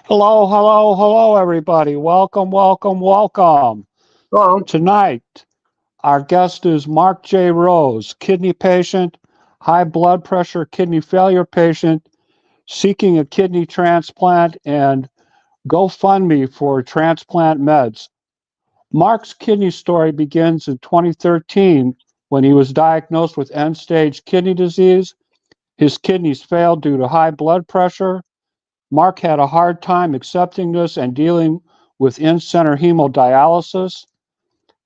Hello, hello, hello, everybody. Welcome, welcome, welcome. Hello. Tonight, our guest is Mark J. Rose, kidney patient, high blood pressure, kidney failure patient, seeking a kidney transplant, and GoFundMe for transplant meds. Mark's kidney story begins in 2013 when he was diagnosed with end stage kidney disease. His kidneys failed due to high blood pressure. Mark had a hard time accepting this and dealing with in-center hemodialysis.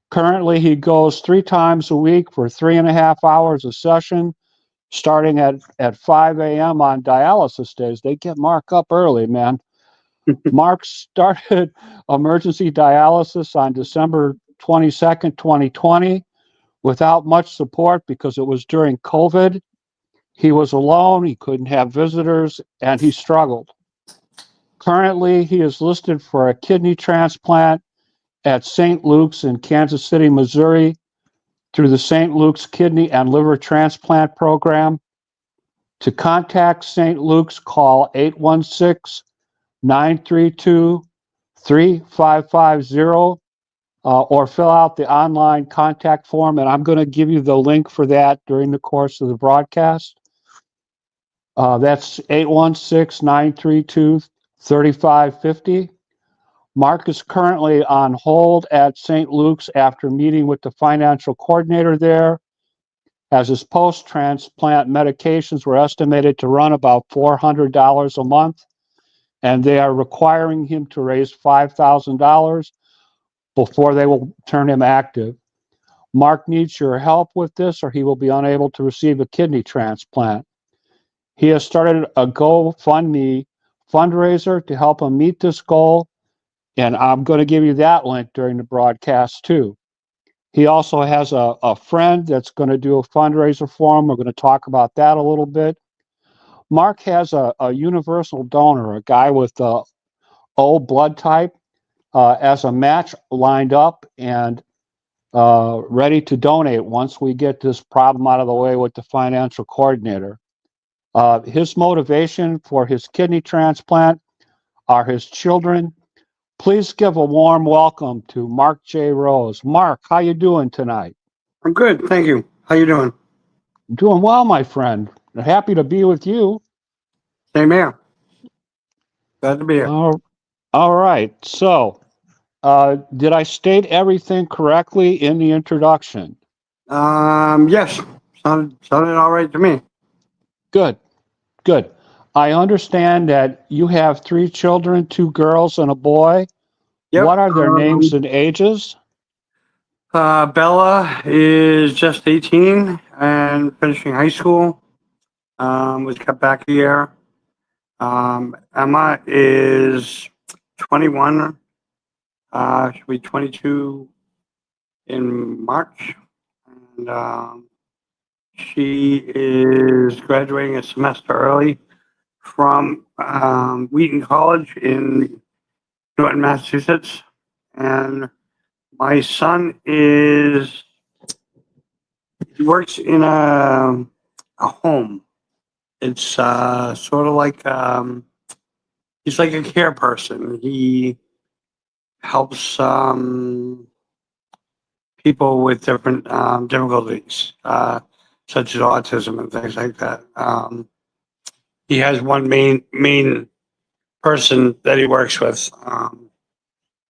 Currently, he goes 3 times a week for 3.5 hours a session, starting at 5 a.m. on dialysis days. They get Mark up early, man. Mark started emergency dialysis on December 22nd, 2020, without much support because it was during COVID. He was alone, he couldn't have visitors, and he struggled. Currently, he is listed for a kidney transplant at St. Luke's in Kansas City, Missouri, through the St. Luke's Kidney and Liver Transplant Program. To contact St. Luke's, call 816-932-3550 or fill out the online contact form, and I'm going to give you the link for that during the course of the broadcast. That's 816-932-3550. Mark is currently on hold at St. Luke's after meeting with the financial coordinator there, as his post-transplant medications were estimated to run about $400 a month, and they are requiring him to raise $5,000 before they will turn him active. Mark needs your help with this, or he will be unable to receive a kidney transplant. He has started a GoFundMe fundraiser to help him meet this goal, and I'm going to give you that link during the broadcast too. He also has a friend that's going to do a fundraiser for him. We're going to talk about that a little bit. Mark has a universal donor, a guy with the O blood type, as a match lined up and ready to donate once we get this problem out of the way with the financial coordinator. His motivation for his kidney transplant are his children. Please give a warm welcome to Mark J. Rose. Mark, how you doing tonight? I'm good, thank you. How you doing? Doing well, my friend. Happy to be with you. Same here. Glad to be here. All right. So, did I state everything correctly in the introduction? Yes. Sounded all right to me. Good, good. I understand that you have 3 children, 2 girls and a boy. Yep. What are their names and ages? Bella is just 18 and finishing high school. Was kept back a year. Emma is 21. She'll be 22 in March. And she is graduating a semester early from Wheaton College in Norton, Massachusetts. And my son he works in a home. It's sort of like, he's like a care person. He helps people with different difficulties, such as autism and things like that. He has one main person that he works with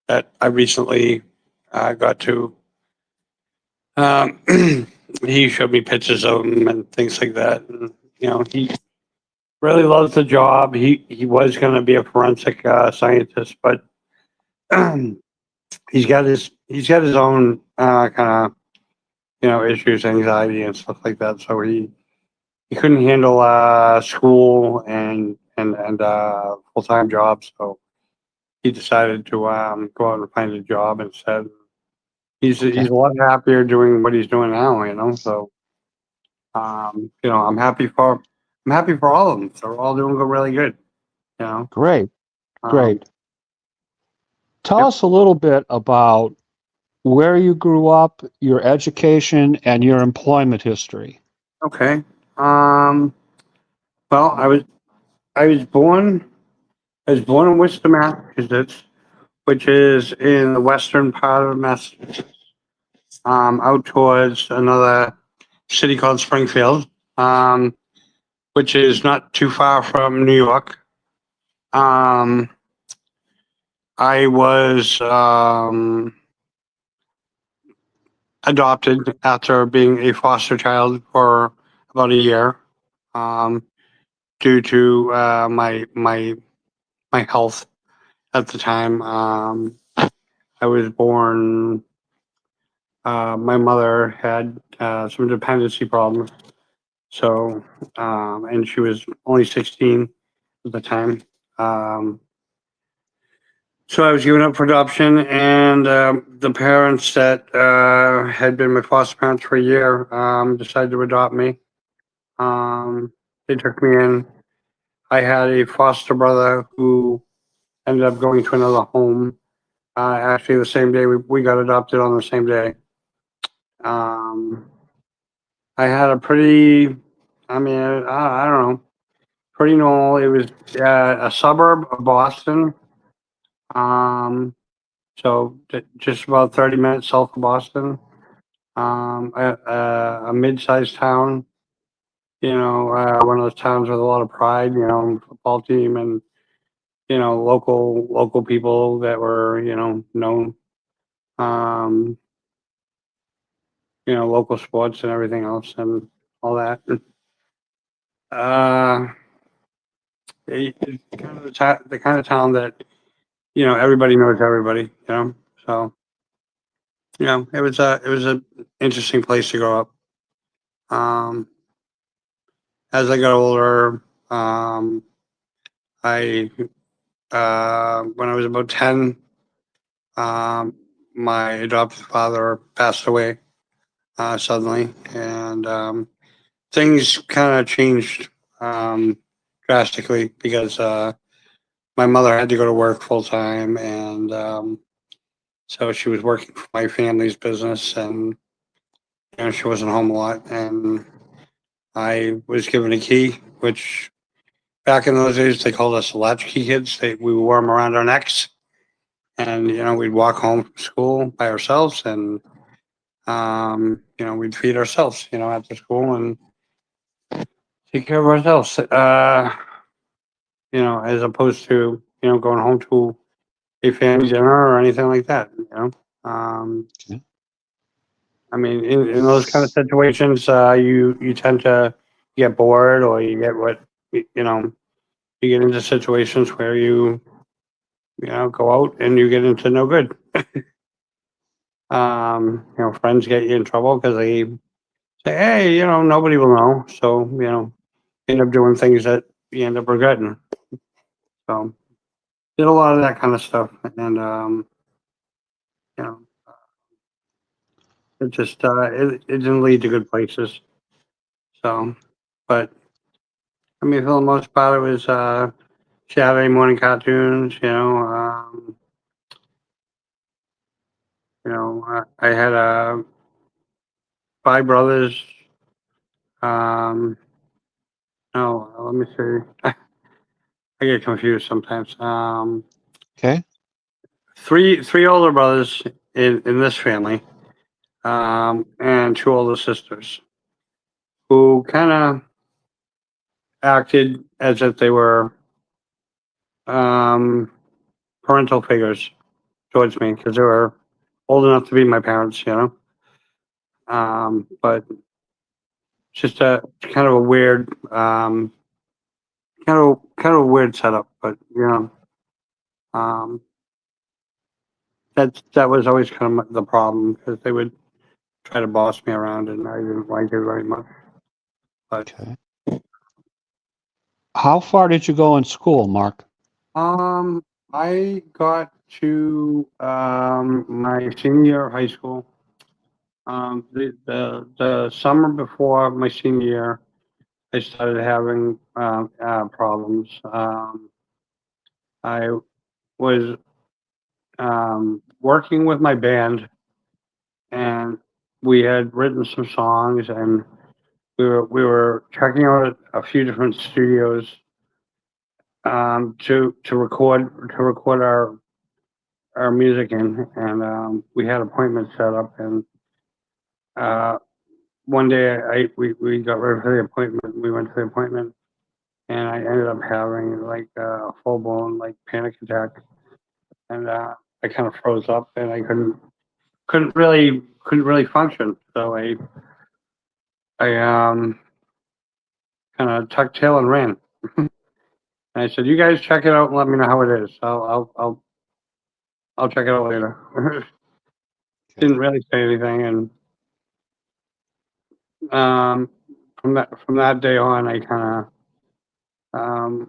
that I recently got to. He showed me pictures of him and things like that. And, he really loves the job. He was going to be a forensic scientist, but he's got his own kind of issues, anxiety and stuff like that. So he couldn't handle school and full-time job. So he decided to go out and find a job instead. He's a lot happier doing what he's doing now. So I'm happy for all of them. They're all doing really good. Great, great. Um, Tell yep. us a little bit about where you grew up, your education, and your employment history. Okay. Well, I was born I was born in Worcester, Massachusetts, which is in the western part of Massachusetts, out towards another city called Springfield, which is not too far from New York. Um, I was adopted after being a foster child for about a year, um, due to my health at the time. I was born. My mother had some dependency problems, so and she was only 16 at the time. Um, so I was given up for adoption, and the parents that had been my foster parents for a year decided to adopt me. They took me in. I had a foster brother who ended up going to another home. Actually, the same day we got adopted on the same day. Um, I had a pretty, I mean, I don't know, pretty normal. It was a suburb of Boston. Um, so just about 30 minutes south of Boston. A mid-sized town, one of those towns with a lot of pride, football team and, local people that were, known, um, local sports and everything else and all that. Uh, it's kind of the kind of town that, everybody knows everybody, so, it was a interesting place to grow up. Um, as I got older, I, when I was about 10, um, my adoptive father passed away, suddenly, and, things kind of changed, drastically because, my mother had to go to work full time, and, so she was working for my family's business, and she wasn't home a lot. And I was given a key, which back in those days they called us latchkey kids. We wore them around our necks, and we'd walk home from school by ourselves, and we'd feed ourselves, after school and take care of ourselves. As opposed to going home to a family dinner or anything like that. Um, Okay. I mean, in those kind of situations, you tend to get bored, or you get you get into situations where you go out and you get into no good. Friends get you in trouble because they say, "Hey, nobody will know," so you end up doing things that you end up regretting. So did a lot of that kind of stuff, and you know, it just it didn't lead to good places. So, but I mean, for the most part, it was Saturday morning cartoons. I had five brothers. Um, no, let me see. I get confused sometimes. Okay. Three older brothers in this family, and two older sisters who kind of acted as if they were um, parental figures towards me because they were old enough to be my parents. But just a kind of a weird, kind of a weird setup. But um, that was always kind of the problem because they would try to boss me around, and I didn't like it very much. But Okay. How far did you go in school, Mark? um, I got to my senior year of high school. The summer before my senior year, I started having problems. I was working with my band, and we had written some songs, and we were checking out a few different studios to record our music in, and we had appointments set up, and uh, one day we got ready for the appointment. We went to the appointment, and I ended up having like a full blown like panic attack, and I kind of froze up, and I couldn't really function. So I kind of tucked tail and ran. And I said, "You guys check it out and let me know how it is. I'll check it out later." Didn't really say anything, and um, from that day on, I kind of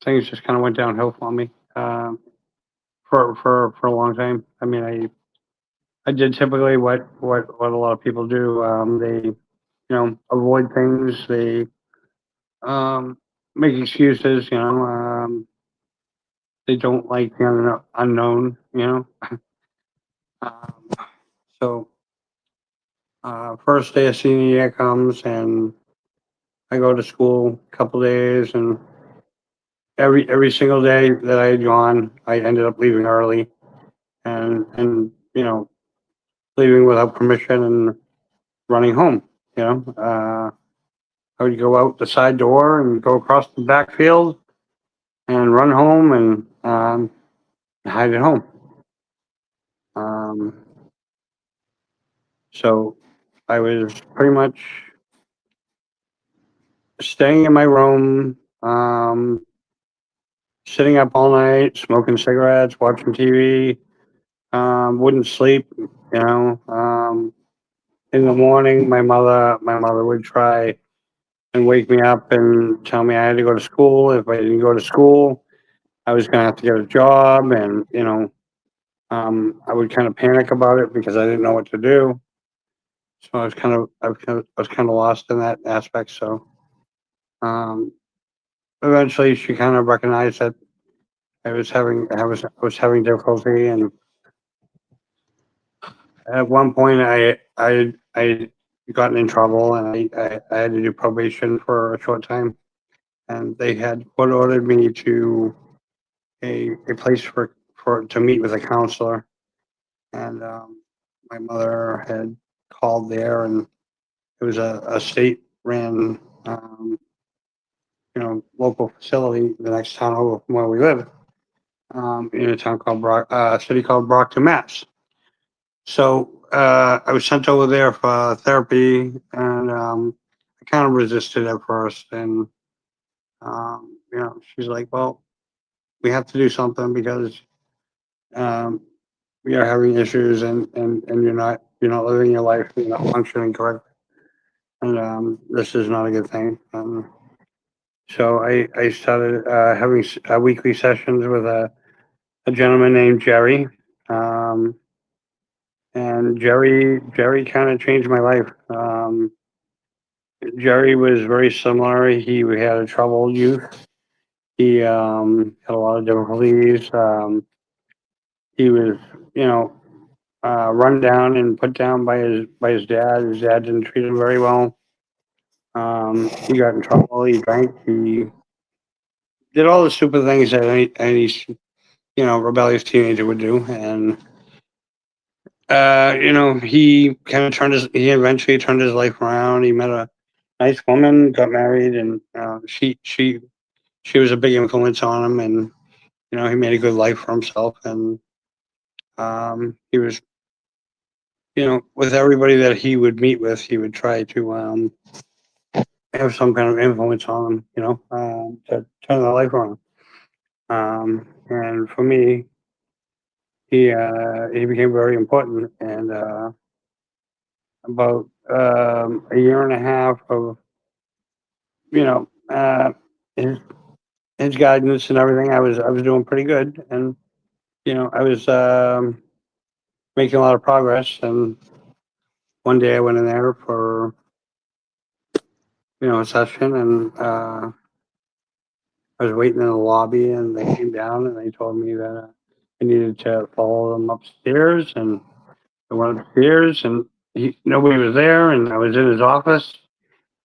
things just kind of went downhill for me for a long time. I mean, I did typically what a lot of people do. They avoid things. They make excuses. They don't like the unknown. Um, so first day of senior year comes, and I go to school a couple days, and every single day that I had gone, I ended up leaving early, and leaving without permission and running home. I would go out the side door and go across the backfield and run home and hide at home. Um, so I was pretty much staying in my room, sitting up all night, smoking cigarettes, watching TV. Wouldn't sleep. In the morning, my mother would try and wake me up and tell me I had to go to school. If I didn't go to school, I was going to have to get a job, and I would kind of panic about it because I didn't know what to do. So I was kind of lost in that aspect. So um, eventually, she kind of recognized that I was having difficulty, and at one point, I gotten in trouble, and I had to do probation for a short time, and they had court ordered me to a place for to meet with a counselor, and my mother had called there, and it was a state ran local facility the next town over from where we live, in a town called city called Brockton, Mass. So I was sent over there for therapy, and I kind of resisted at first, and she's like, "Well, we have to do something because um, we are having issues, and you're not living your life, you're not functioning correctly, and this is not a good thing." So I started having weekly sessions with a gentleman named Jerry, um, and Jerry kind of changed my life. Jerry was very similar. He had a troubled youth. He had a lot of difficulties. He was, you know, run down and put down by his dad. His dad didn't treat him very well. He got in trouble. He drank. He did all the stupid things that any rebellious teenager would do. And he eventually turned his life around. He met a nice woman, got married, and she was a big influence on him. And he made a good life for himself. And he was, with everybody that he would meet with, he would try to have some kind of influence on them, to turn their life around. And for me, he became very important. And about a year and a half of you know his guidance and everything, I was doing pretty good, and I was making a lot of progress. And one day I went in there for a session, and I was waiting in the lobby, and they came down and they told me that I needed to follow them upstairs, and I went upstairs, and nobody was there, and I was in his office,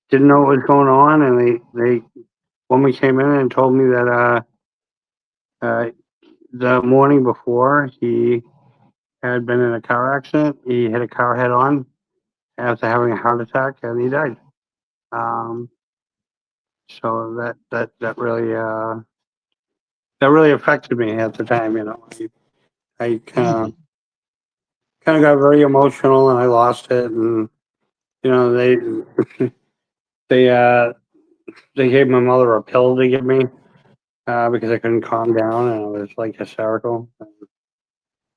didn't know what was going on, and they woman came in and told me that The morning before, he had been in a car accident. He hit a car head on after having a heart attack, and he died. Um, so that really affected me at the time. You know, I kind of got very emotional, and I lost it. And you know, they uh, they gave my mother a pill to give me because I couldn't calm down, and I was like hysterical.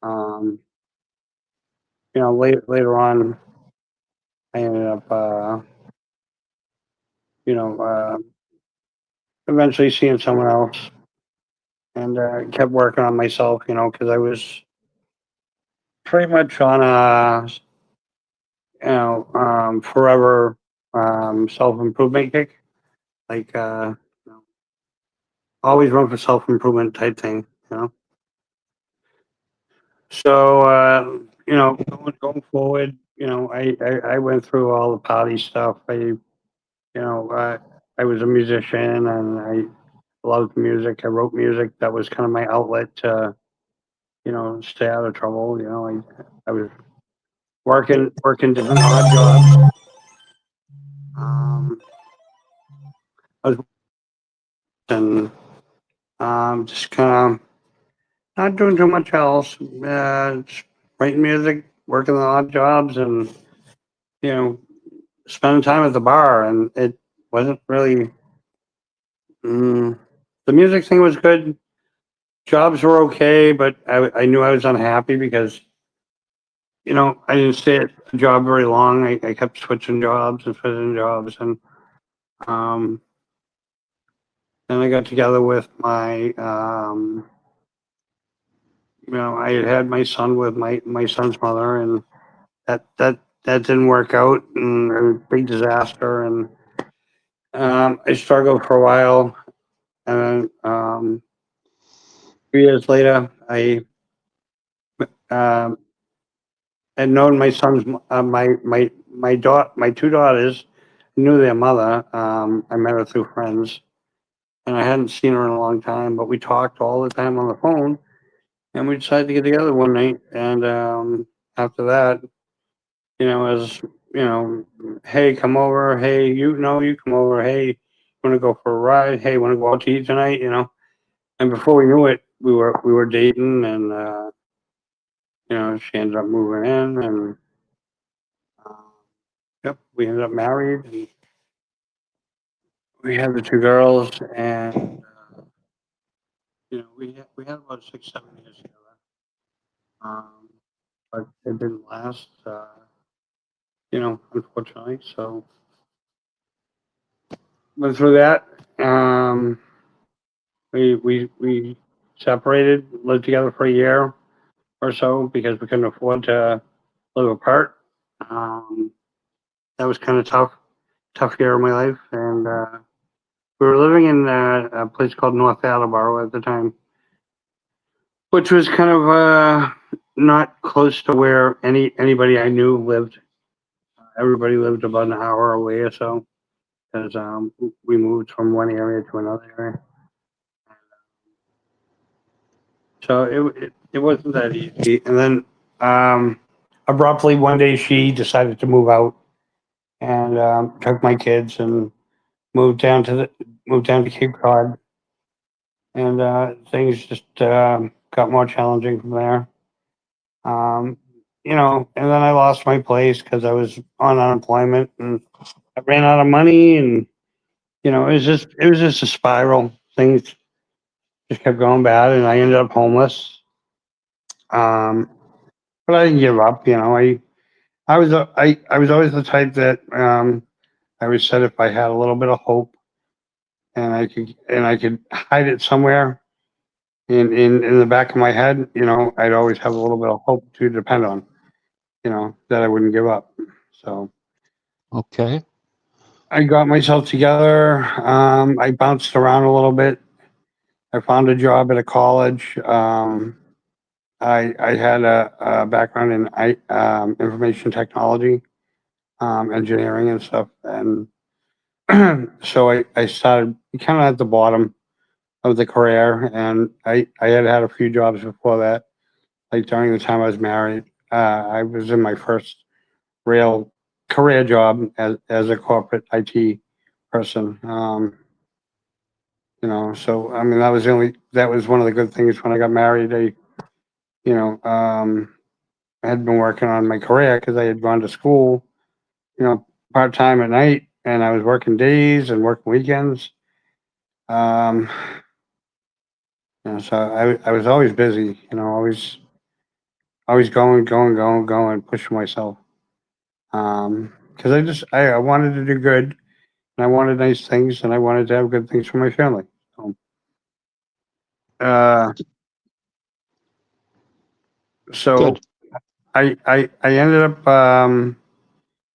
Um, you know, later on, I ended up, you know, eventually seeing someone else, and kept working on myself. You know, because I was pretty much on a, forever self improvement kick. Like, you know, always run for self improvement type thing. You know, so you know, going forward, you know, I went through all the party stuff. I was a musician and I loved music. I wrote music. That was kind of my outlet to, you know, stay out of trouble. You know, I was working different odd jobs. Um, I was and just kind of not doing too much else. Just writing music, working the odd jobs, and you know, spending time at the bar. And it wasn't really. The music thing was good. Jobs were okay, but I knew I was unhappy because you know I didn't stay at a job very long. I kept switching jobs and switching jobs, and um, then I got together with my you know I had my son with my son's mother, and that didn't work out, and it was a big disaster. And I struggled for a while, and then 3 years later, I um, had known my son's my two daughters knew their mother. I met her through friends, and I hadn't seen her in a long time, but we talked all the time on the phone, and we decided to get together one night. And after that, you know, as you know, hey, come over. Hey, you come over. Hey, want to go for a ride? Hey, want to go out to eat tonight? You know, and before we knew it, we were dating, and you know, she ended up moving in, and uh, yep, we ended up married. And we had the two girls, and you know, we had about 6, 7 years together, um, but it didn't last. You know, unfortunately. So went through that. Um, we separated, lived together for a year or so because we couldn't afford to live apart. Um, that was kind of tough year of my life, and we were living in a place called North Attleboro at the time, which was kind of not close to where anybody I knew lived. Everybody lived about an hour away or so because we moved from one area to another area. So it wasn't that easy. And then abruptly one day she decided to move out and took my kids and moved down to Cape Cod, and things just got more challenging from there. Um, you know, and then I lost my place because I was on unemployment and I ran out of money, and you know, it was just a spiral. Things just kept going bad, and I ended up homeless. Um, but I didn't give up. You know, I was always the type that I always said if I had a little bit of hope and I could hide it somewhere in the back of my head, you know, I'd always have a little bit of hope to depend on. You know, that I wouldn't give up. So Okay. I got myself together. I bounced around a little bit. I found a job at a college. I had a background in information technology, engineering and stuff, and so I started kind of at the bottom, of the career, and I had had a few jobs before that. Like during the time I was married, I was in my first real career job as a corporate IT person. So I mean that was one of the good things when I got married. You know, um, I had been working on my career because I had gone to school, part time at night, and I was working days and working weekends. Um, so I was always busy, always going, pushing myself. Because I wanted to do good, and I wanted nice things, and I wanted to have good things for my family. So, uh, Good. so I ended up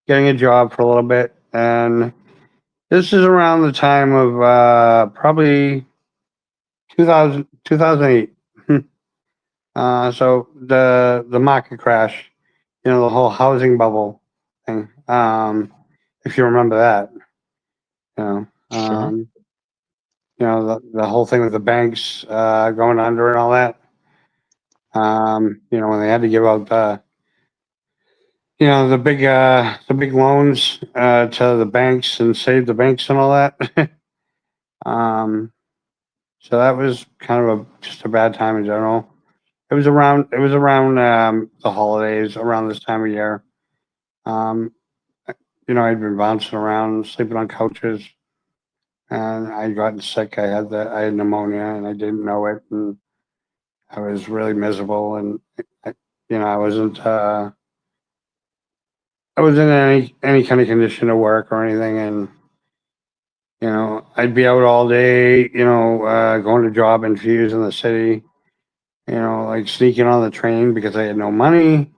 getting a job for a little bit, and this is around the time of probably 2008. So the market crash, the whole housing bubble thing. If you remember that, you know, Sure. um, the whole thing with the banks going under and all that. When they had to give out the big loans to the banks and save the banks and all that. um, so that was kind of just a bad time in general. It was around the holidays, around this time of year. Um, I'd been bouncing around, sleeping on couches, and I'd gotten sick. I had pneumonia, and I didn't know it, and I was really miserable. And I, I wasn't in any kind of condition to work or anything, and I'd be out all day, going to job interviews in the city, like sneaking on the train because I had no money.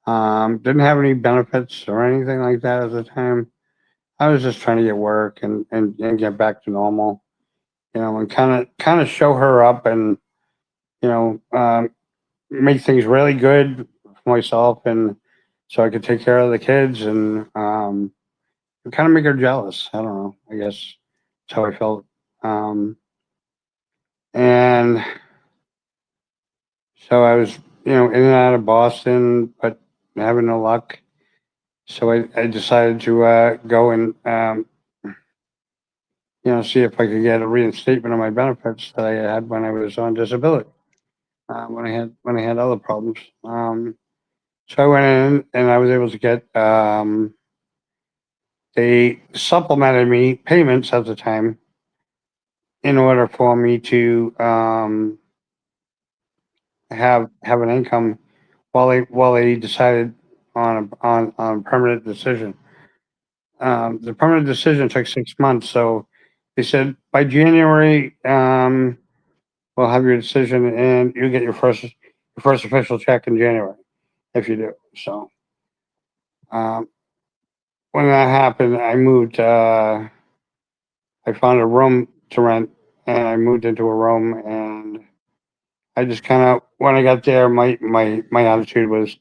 Didn't have any benefits or anything like that at the time. I was just trying to get work and get back to normal, and kind of show her up and you know um, make things really good for myself, and so I could take care of the kids and kind of make her jealous. I don't know. I guess that's how I felt. Um, and so I was, in and out of Boston, but having no luck. So I decided to go and see if I could get a reinstatement of my benefits that I had when I was on disability, when I had other problems. So I went in and I was able to get they supplemented me payments at the time in order for me to have an income while they decided on a permanent decision. The permanent decision took 6 months, so they said by January we'll have your decision and you get your first official check in January if you do. So um, when that happened, I moved. I found a room to rent, and I moved into a room, and I just kind of when I got there, my attitude was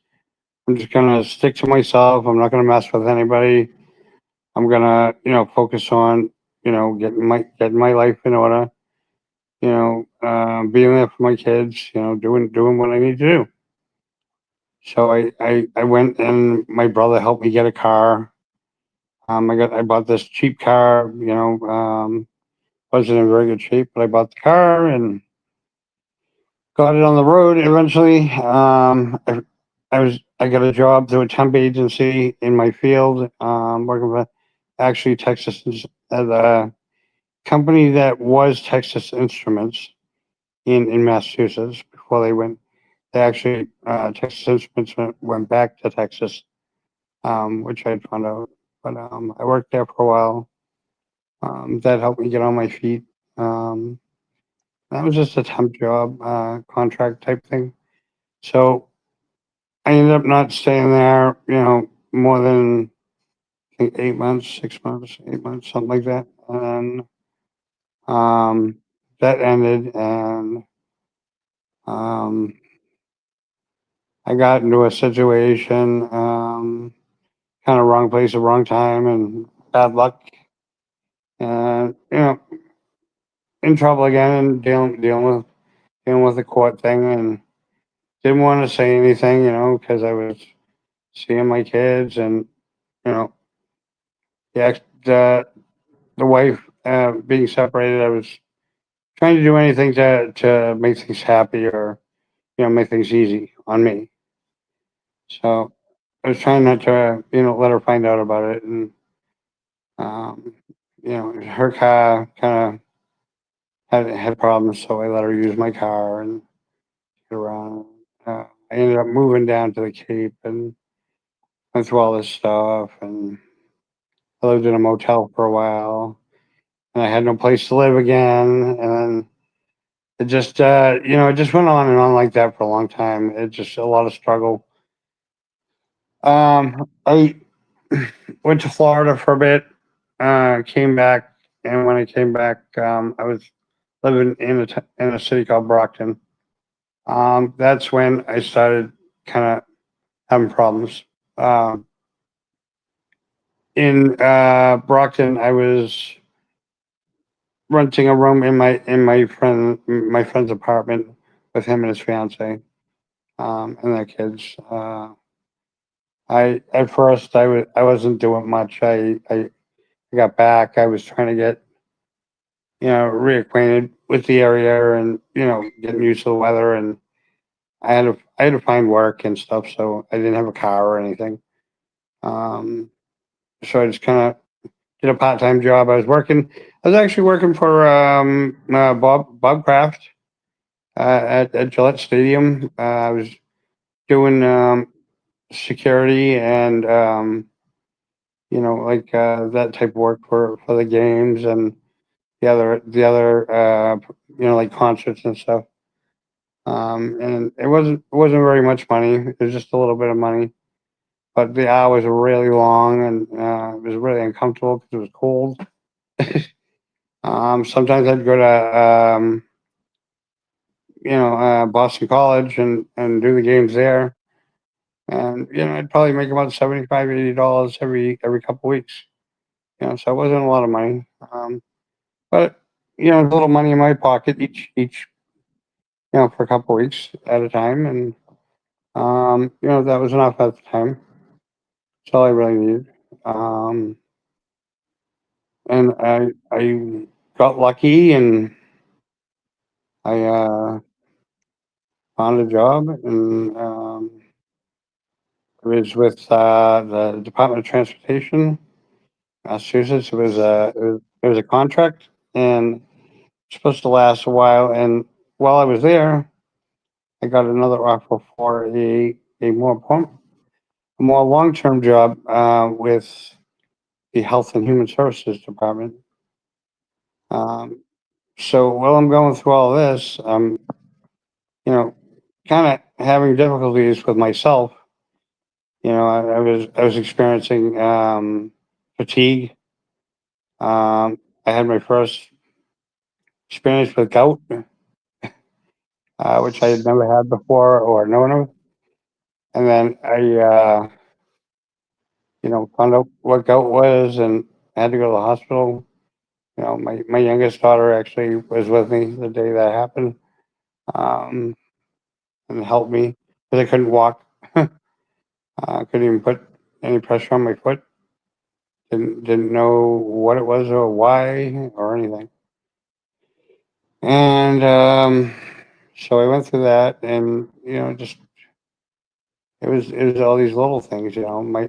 I'm just gonna stick to myself. I'm not gonna mess with anybody. I'm gonna focus on getting my life in order. Being there for my kids. Doing what I need to do. So I went and my brother helped me get a car. I bought this cheap car. Wasn't in very good shape, but I bought the car and got it on the road eventually. I got a job through a temp agency in my field, working for actually Texas at a company that was Texas Instruments in Massachusetts before they went. They actually Texas Instruments went back to Texas, which I found out. But I worked there for a while. That helped me get on my feet. Um, that was just a temp job, contract type thing. So I ended up not staying there, more than I think 8 months, 6 months, 8 months, something like that. And um, that ended, and um, I got into a situation, kind of wrong place at wrong time, and bad luck. And in trouble again and dealing with the court thing, and didn't want to say anything, because I was seeing my kids, and you know, the wife being separated. I was trying to do anything to make things happy, or make things easy on me. So I was trying not to let her find out about it, and um, her car kind of had problems, so I let her use my car and get around. I ended up moving down to the Cape and went through all this stuff, and I lived in a motel for a while, and I had no place to live again, and then it just went on and on like that for a long time. It just a lot of struggle. I went to Florida for a bit, came back, and when I came back, I was living in a city called Brockton. That's when I started kind of having problems. Um, in Brockton, I was renting a room in my friend's apartment with him and his fiance, and their kids. I at first I wasn't doing much. I got back. I was trying to get reacquainted with the area, and getting used to the weather, and I had to find work and stuff. So I didn't have a car or anything. Um, so I just kind of did a part-time job. I was actually working for Bob Kraft at Gillette Stadium. I was doing security and like that type of work for the games and the other like concerts and stuff. And it wasn't very much money. It was just a little bit of money, but the hours were really long, and it was really uncomfortable because it was cold. Sometimes I'd go to Boston College and do the games there, and I'd probably make about $75-80 every couple weeks. So it wasn't a lot of money, but a little money in my pocket each for a couple weeks at a time, and that was enough at the time. That's all I really needed. Um, and I got lucky, and I found a job, and it was with the Department of Transportation, Massachusetts. It was a contract, and it's supposed to last a while. And while I was there, I got another offer for a more long term job with the Health and Human Services Department. Um, so while I'm going through all this, you know, kind of having difficulties with myself. I was experiencing fatigue. I had my first experience with gout, which I had never had before or known of. And then I found out what gout was, and I had to go to the hospital. My youngest daughter actually was with me the day that happened, um, and helped me because I couldn't walk. Couldn't even put any pressure on my foot. Didn't know what it was or why or anything. And so I went through that, and just it was all these little things. My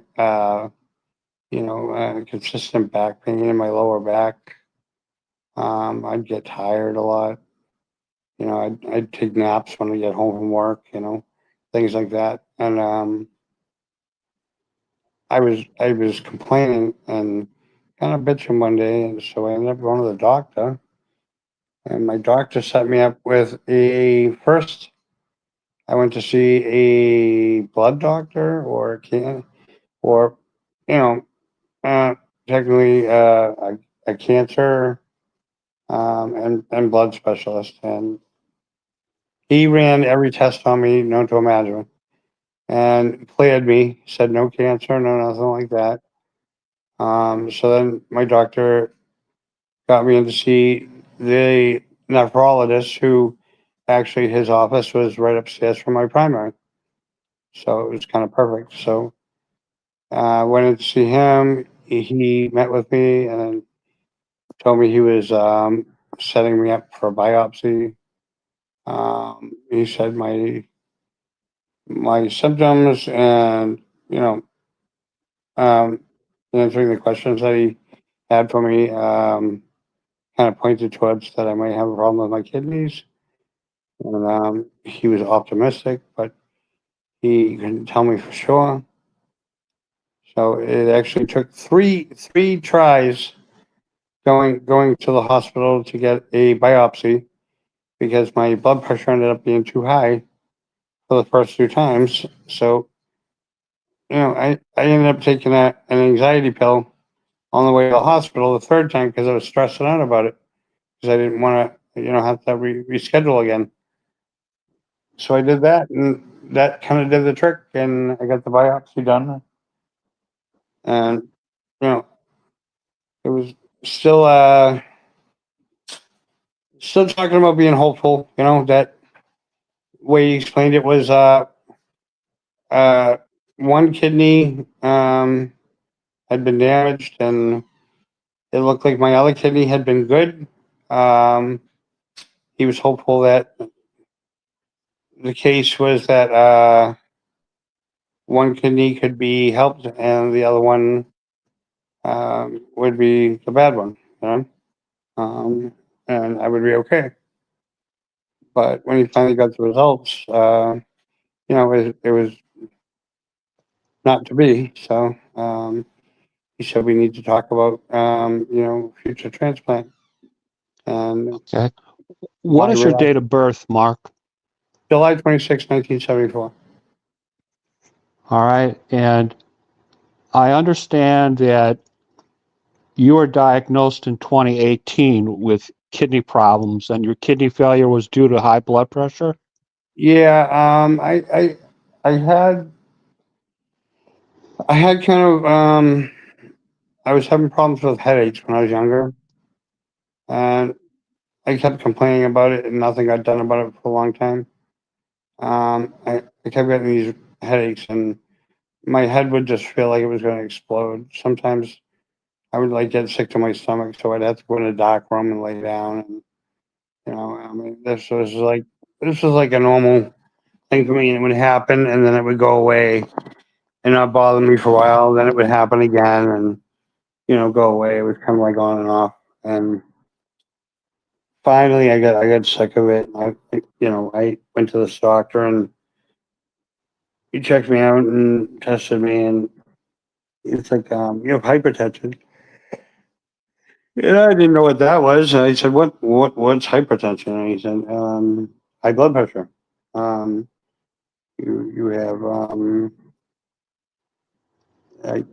consistent back pain in my lower back. I'd get tired a lot. I'd take naps when I get home from work. Things like that. And I was complaining and kind of bitching one day, and so I ended up going to the doctor. And my doctor set me up with I went to see a blood doctor or you know, uh, technically a cancer and blood specialist, and he ran every test on me known to imagine, and cleared me. Said no cancer, no nothing like that. So then my doctor got me in to see the nephrologist who actually his office was right upstairs from my primary. So it was kind of perfect. So went in to see him. He met with me and told me he was setting me up for a biopsy. He said my symptoms and um, answering the questions that he had for me kind of pointed towards that I might have a problem with my kidneys. And he was optimistic, but he couldn't tell me for sure. So it actually took three tries going to the hospital to get a biopsy because my blood pressure ended up being too high for the first two times. So I ended up taking an anxiety pill on the way to the hospital the third time because I was stressing out about it because I didn't want to have to reschedule again. So I did that, and that kind of did the trick, and I got the biopsy done, and it was still still talking about being hopeful. That way he explained it was uh one kidney had been damaged, and it looked like my other kidney had been good. Um, he was hopeful that the case was that one kidney could be helped and the other one would be the bad one, um, and I would be okay. But when he finally got the results, it was not to be. So he said we need to talk about future transplant. And Okay. What my is your date of birth, Mark? July 26, 1974. All right. And I understand that you were diagnosed in 2018 with kidney problems, and your kidney failure was due to high blood pressure. Yeah, I had kind of I was having problems with headaches when I was younger, and I kept complaining about it, and nothing got done about it for a long time. I kept getting these headaches, and my head would just feel like it was going to explode. Sometimes I would like get sick to my stomach, so I'd have to go in a dark room and lay down. And I mean, this was like a normal thing for me, and it would happen, and then it would go away and not bother me for a while. Then it would happen again, and go away. It was kind of like on and off. And finally, I got sick of it. I went to the doctor, and he checked me out and tested me, and it's like you have hypertension. Yeah, I didn't know what that was. I said, what's hypertension? And he said, high blood pressure. Um, you have I,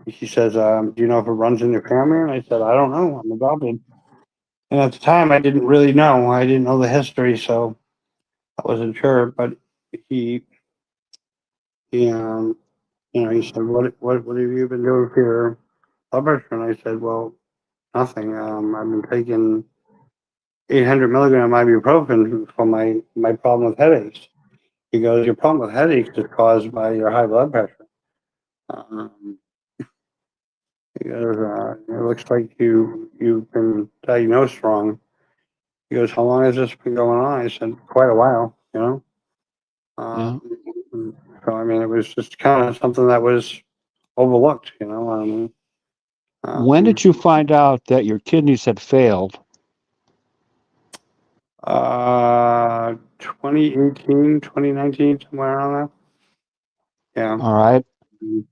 he says, do you know if it runs in your family? And I said, I don't know. I'm adopted. And at the time, I didn't really know. I didn't know the history, so I wasn't sure. But he, he, he said, what have you been doing for your blood pressure? And I said, well, nothing. I've been taking 800 milligram ibuprofen for my problem with headaches. He goes, your problem with headaches is caused by your high blood pressure. Um, he goes, it looks like you've been diagnosed wrong. He goes, how long has this been going on? I said, quite a while. Yeah. Um, so I mean, it was just kind of something that was overlooked. When Um, did you find out that your kidneys had failed? 2018, 2019, somewhere around there. All right. Yeah.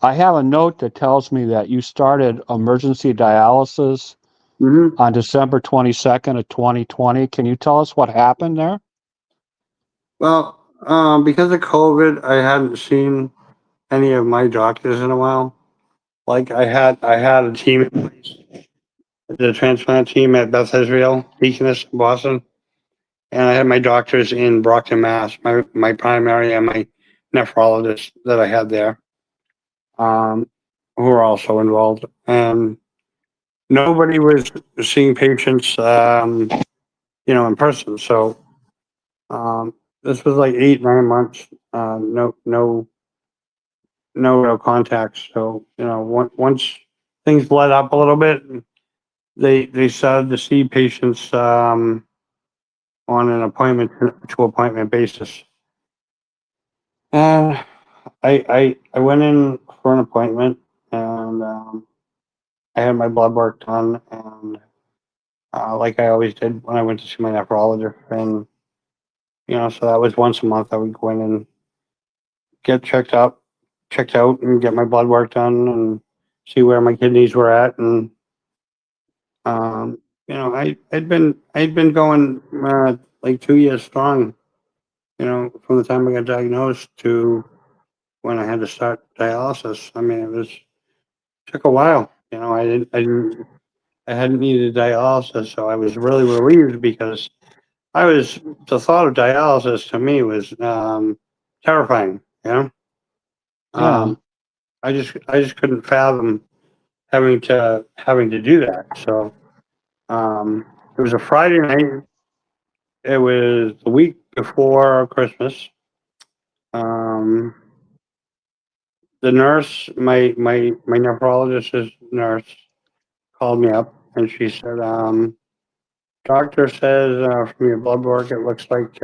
I have a note that tells me that you started emergency dialysis Hmm. on December 22nd of 2020. Can you tell us what happened there? Well, because of COVID, I hadn't seen any of my doctors in a while. Like I had a team in place, the transplant team at Beth Israel, Deaconess in Boston, and I had my doctors in Brockton, Mass. My primary and my nephrologist that I had there, who were also involved. And nobody was seeing patients, in person. So this was like 8, 9 months. No real contact. So once things let up a little bit, they started to see patients on an appointment to appointment basis. And I went in for an appointment, and I had my blood work done, and like I always did when I went to see my nephrologist, and so that was once a month. I would go in and get checked out, and get my blood work done, and see where my kidneys were at, and I'd been going like 2 years strong, from the time I got diagnosed to when I had to start dialysis. I mean, took a while. I hadn't needed dialysis, so I was really relieved because the thought of dialysis to me was terrifying. Yeah. Um, I just couldn't fathom having to do that. So it was a Friday night. It was the week before Christmas. Um, the nurse, my nephrologist's nurse, called me up, and she said, "Doctor says from your blood work, it looks like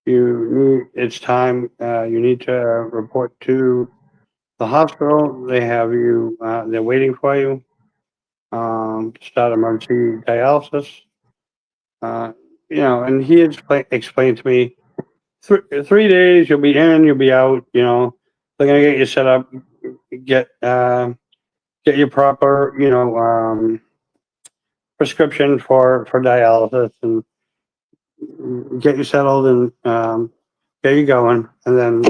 it's time. You need to report to the hospital. They have you. They're waiting for you to start emergency dialysis." Uh, and he explained to me, 3 days, you'll be in, you'll be out. They're gonna get you set up, get get your proper, prescription for dialysis, and get you settled, and get you going, and then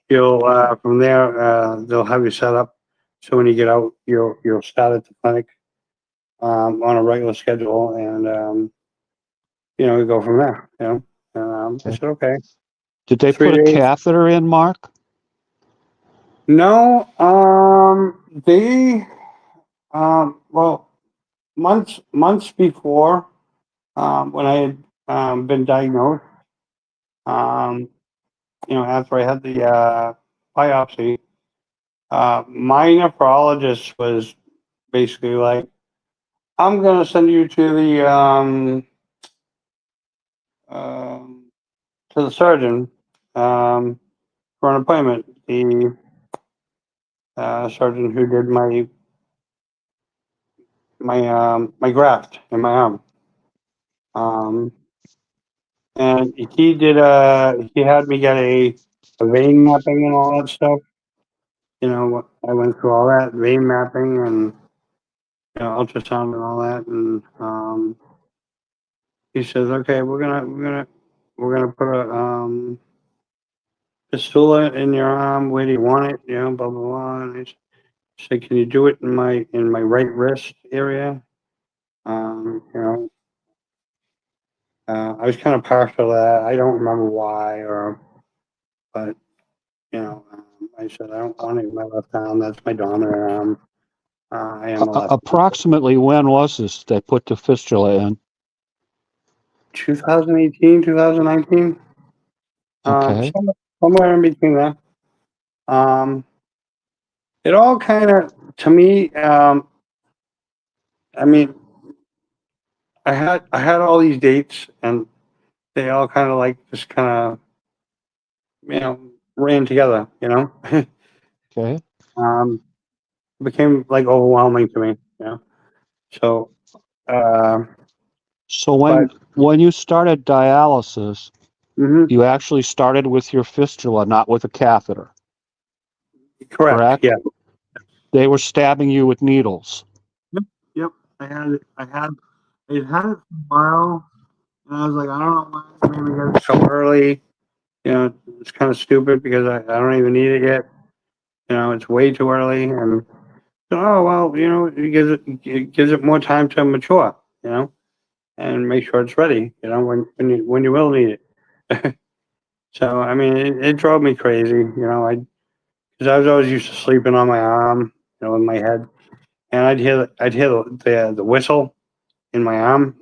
you'll from there they'll have you set up. So when you get out, you'll start at the clinic on a regular schedule, and we go from there. I Okay. said okay. Did they Three put a days. catheter in, Mark? No, they well, months before, when I had been diagnosed, um, after I had the biopsy, my nephrologist was basically like, "I'm gonna send you um, to the surgeon for an appointment." The surgeon who did my graft in my arm. Um, and he had me get a vein mapping and all that stuff. I went through all that vein mapping, and ultrasound and all that, and he says, "Okay, we're gonna put a fistula in your arm. Where do you want it? Blah blah blah." And I said, "Can you do it in my right wrist area?" Um, you know, I was kind of partial to that. I don't remember why, but I said, "I don't want it in my left arm. That's my dominant arm. I am a left." Approximately when was this they put the fistula in? 2018, 2019, Okay. somewhere in between that. Um, it all kind of, to me, I mean, I had all these dates, and they all kind of like just kind of ran together. Okay. um, it became like overwhelming to me. So, uh, So but when you started dialysis, mhm, you actually started with your fistula, not with a catheter, correct. correct? Yeah. They were stabbing you with needles. Yep. Yep. I had it for a while, and I was like, I don't know why I maybe got it so early. It's kind of stupid because I don't even need it yet. It's way too early, and oh well, it gives it more time to mature, and make sure it's ready, when you will need it. So I mean, it drove me crazy, because I was always used to sleeping on my arm, in my head, and I'd hear the whistle in my arm.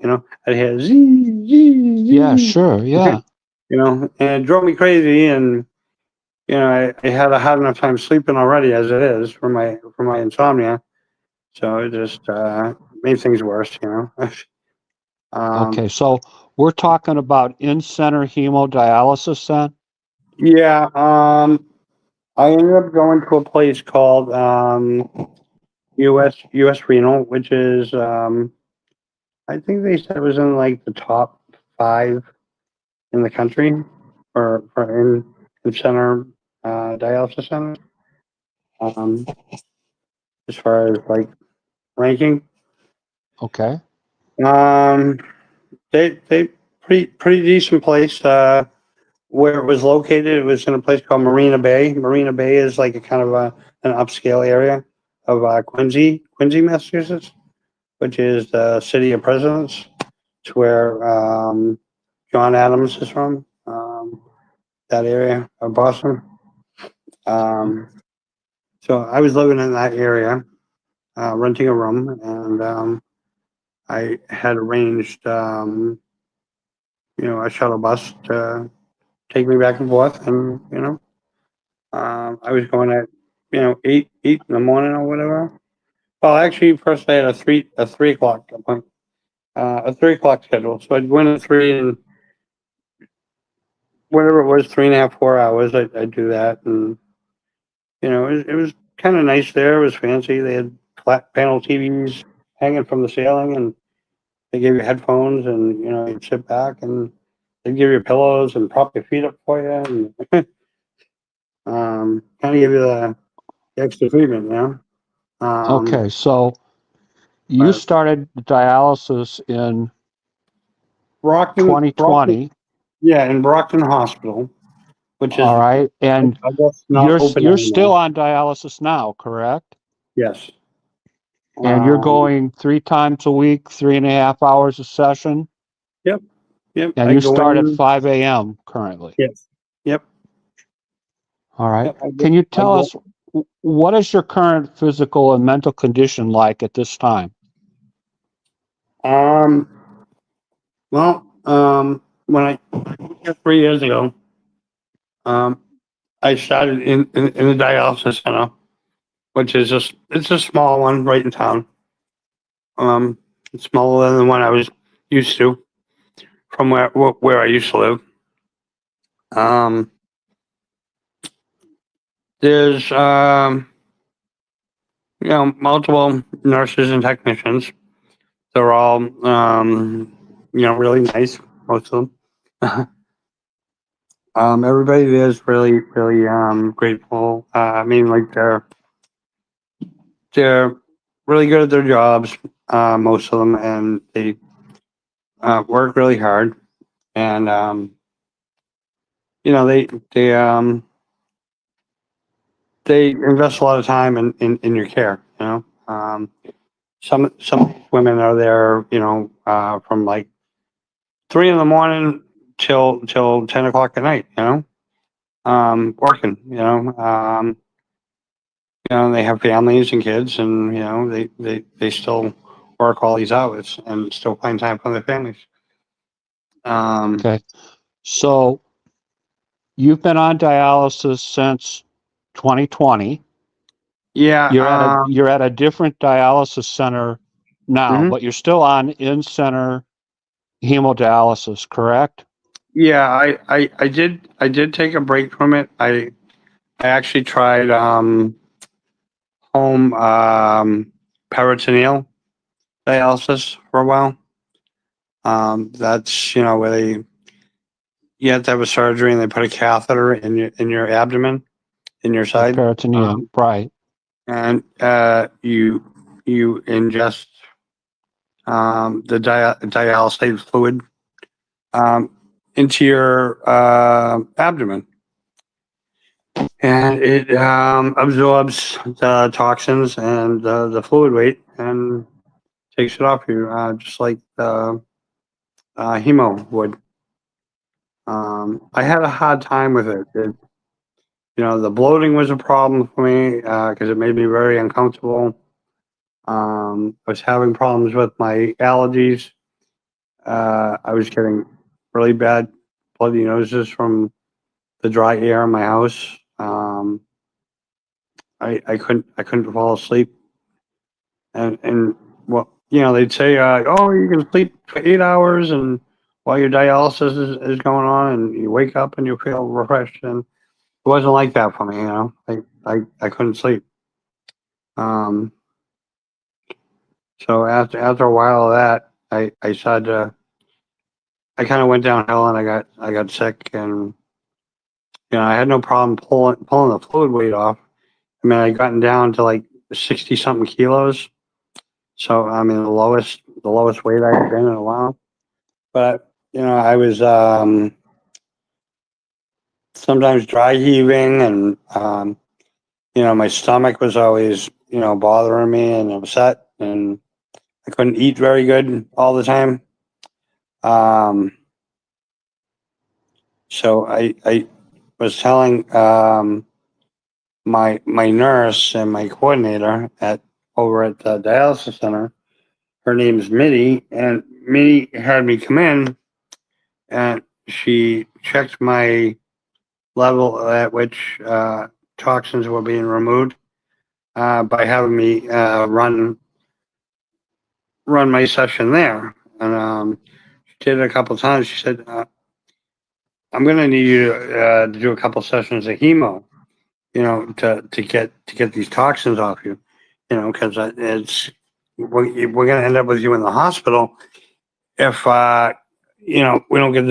I'd hear zee, zee, Yeah, zee. sure. Okay. Yeah. And it drove me crazy, and I had a hard enough time sleeping already as it is from my insomnia. So it just made things worse. um, Okay. So we're talking about in-center hemodialysis then? yeah. I ended up going to a place called US Renal, which is I think they said it was in like the top 5 in the country for in center dialysis centers. Um, as far as like ranking, Okay. um, they pretty decent place. Where it was located, it was in a place called Marina Bay. Marina Bay is like a kind of an upscale area of Quincy, Massachusetts, which is the city of Presidents. It's where John Adams is from. That area of Boston. Um, so I was living in that area, renting a room, and I had arranged, a shuttle bus to take me back and forth, and I was going at 8 in the morning or whatever. Well, actually, first I had a 3 o'clock appointment, a 3 o'clock schedule. So I'd go in at 3, and whatever it was, 3.5, 4 hours. I'd do that, and it was kind of nice there. It was fancy. They had flat panel TVs hanging from the ceiling, and they gave you headphones, and you'd sit back, and they'd give you pillows and prop your feet up for you, and kind of give you the extra treatment, Okay. So you But started dialysis in Brockton, 2020. yeah, in Brockton Hospital, which is All right. And I guess not you're open you're still anymore. on dialysis now, correct? Yes. And you're Um, going 3 times a week, 3.5 hours a session, yep, yep. and I you go start at in. 5 a.m. currently. Yes. Yep. All right. Yep. Can you I tell go. us what is your current physical and mental condition like at this time? Um. Well. When I moved here 3 years ago, um, I started in the dialysis center, which is it's a small one right in town. Um, it's smaller than the one I was used to from where I used to live. Um, there's multiple nurses and technicians. They're all really nice, most of them. Everybody there is really, really grateful. I mean, like they're really good at their jobs, most of them, and they work really hard. And they they invest a lot of time in your care. Some women are there, from like 3 in the morning till 10 o'clock at night. Working. They have families and kids, and they still work all these hours and still find time for their families. Um, Okay. So you've been on dialysis since 2020. yeah. You're at a different dialysis center now, Mhm. but you're still on in-center hemodialysis, correct? Yeah. I did take a break from it. I actually tried home peritoneal dialysis for a while. That's where you have to have a surgery, and they put a catheter in your abdomen, in your The side, peritoneum, right? and you ingest the dialysate fluid um, into your abdomen, and it absorbs the toxins and the fluid weight and takes it off you, just like the hemo would. I had a hard time with it. The bloating was a problem for me because it made me very uncomfortable. I was having problems with my allergies. I was getting really bad bloody noses from the dry air in my house. I couldn't fall asleep, and well, they'd say, oh, you can sleep for 8 hours, and while your dialysis is going on, and you wake up and you feel refreshed, and it wasn't like that for me. I couldn't sleep. Um, so after a while of that, I started to I kind of went downhill, and I got sick, and I had no problem pulling the fluid weight off. I mean, I gotten down to like 60 something kilos. So I mean, the lowest weight I had been in a while. But I was sometimes dry heaving, and my stomach was always bothering me and upset, and I couldn't eat very good all the time. Um, so I was telling my nurse and my coordinator at over at the dialysis center. Her name's Mitty, and Mitty had me come in, and she checked my level at which toxins were being removed by having me run my session there. And she did it a couple of times. She said, "I'm going to need you to do a couple sessions of hemo, to get these toxins off you, because it's we're going to end up with you in the hospital if we don't get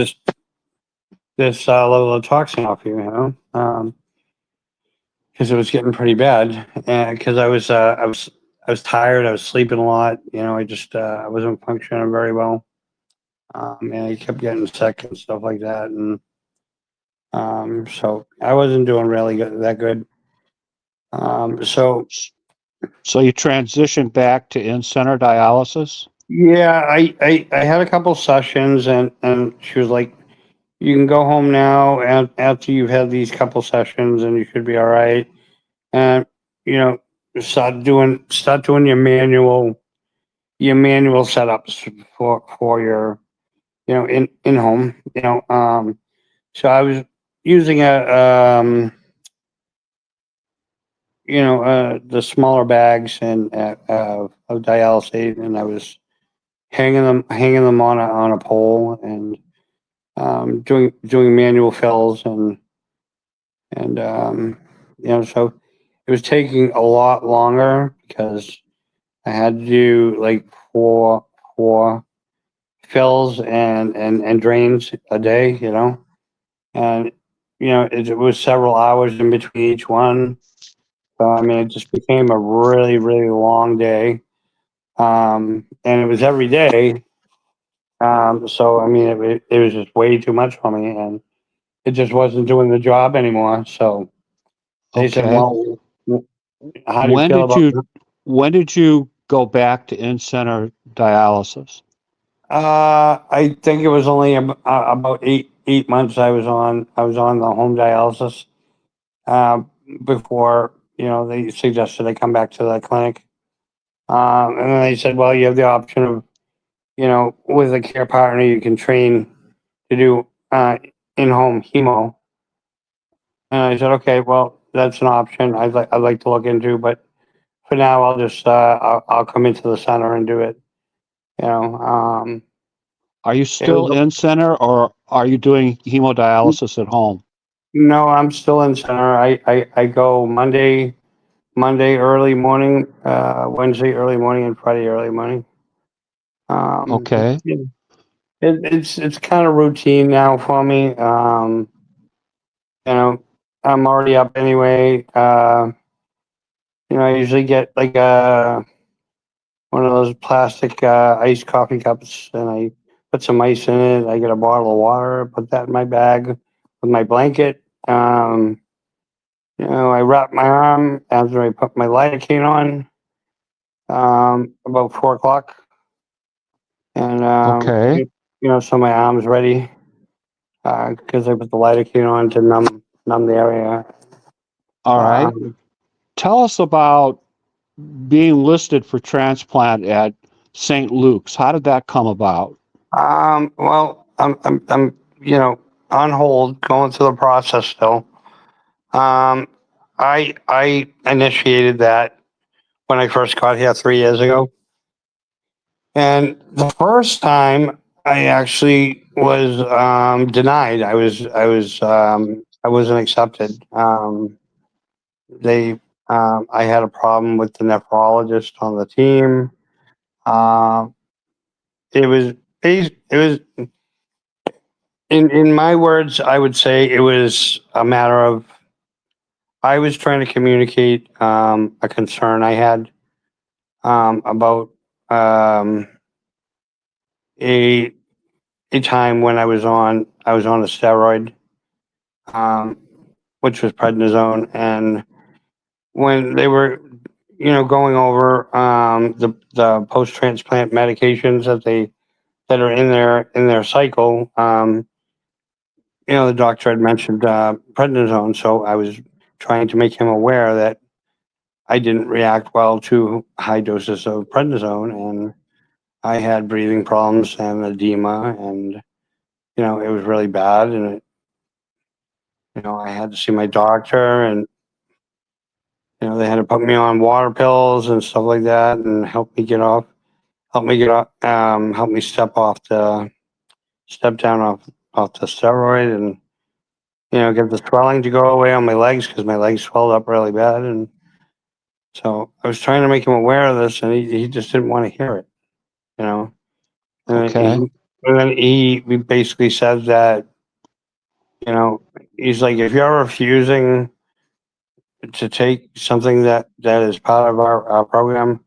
this level of toxin off you, because it was getting pretty bad, and because I was tired, I was sleeping a lot, I just I wasn't functioning very well, and I kept getting sick and stuff like that, and so I wasn't doing really that good. So So you transitioned back to in-center dialysis? yeah, I had a couple sessions, and she was like, "You can go home now, and after you've had these couple sessions, and you should be all right." And you know, start doing your manual setups for your in home. So I was using the smaller bags and of dialysate, and I was hanging them on a pole, and doing manual fills, and so it was taking a lot longer because I had to do like four fills and drains a day, and it was several hours in between each one. So I mean, it just became a really really long day, and it was every day. So I mean, it was just way too much for me, and it just wasn't doing the job anymore. So they said, Okay. "Well, how do you When feel did about?" you when did you go back to in-center dialysis? I think it was only about 8 months I was on the home dialysis uh, before they suggested I come back to the clinic. And then they said, well, you have the option of with a care partner you can train to do in-home hemo. And I said, okay, well that's an option I'd like to look into, but for now I'll just I'll come into the center and do it. You know, Are you it still was. in-center or are you doing hemodialysis at home? No, I'm still in center. I go Monday early morning, Wednesday early morning, and Friday early morning. Okay. Yeah, it's kind of routine now for me. You know, I'm already up anyway. I usually get like one of those plastic iced coffee cups, and I put some ice in it. I get a bottle of water, put that in my bag with my blanket. I wrap my arm after I put my lidocaine on about 4 o'clock, and Okay. so my arm's ready because I put the lidocaine on to numb the area. All right. Um, Tell us about being listed for transplant at St. Luke's. How did that come about? Well, I'm, on hold, going through the process still. Um, I initiated that when I first got here 3 years ago, and the first time I actually was denied. I wasn't accepted. They I had a problem with the nephrologist on the team. Um, it was it was in my words, I would say it was a matter of I was trying to communicate a concern I had about um, a a time when I was on a steroid, um, which was prednisone, and when they were going over the post transplant medications that are in their cycle. The doctor had mentioned prednisone, so I was trying to make him aware that I didn't react well to high doses of prednisone, and I had breathing problems and edema, and it was really bad, and I had to see my doctor, and they had to put me on water pills and stuff like that, and help me step down off the steroid, and get the swelling to go away on my legs because my legs swelled up really bad, and so I was trying to make him aware of this, and he just didn't want to hear it, you know. And Okay. he basically said that, you know, he's like, if you're refusing to take something that is part of our program,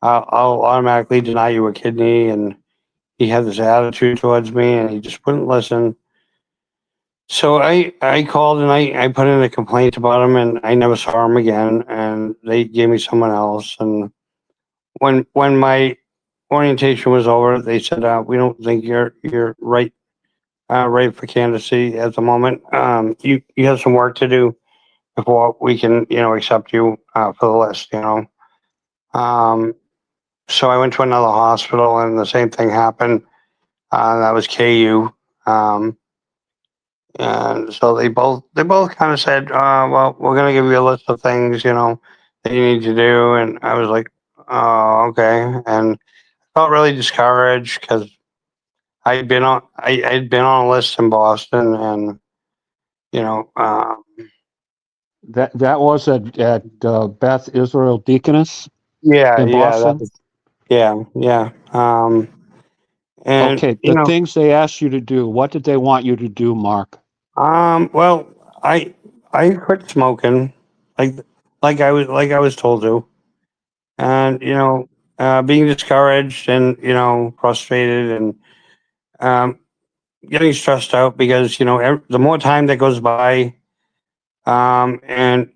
I'll automatically deny you a kidney. And he had this attitude towards me, and he just wouldn't listen. So I called and I put in a complaint about him, and I never saw him again. And they gave me someone else. And when my orientation was over, they said, "We don't think you're right for candidacy at the moment. You have some work to do before we can accept you for the list." Um, so I went to another hospital, and the same thing happened. That was KU. Um, and so they both kind of said, "Well, we're going to give you a list of things that you need to do." And I was like, "Oh, okay." And felt really discouraged because I'd been on a list in Boston, and you know, That was at Beth Israel Deaconess yeah, in yeah, that Boston. was, yeah, yeah. And Okay, the things they asked you to do. What did they want you to do, Mark? well, I quit smoking, like like I was told to, and being discouraged and frustrated and um, getting stressed out because the more time that goes by, and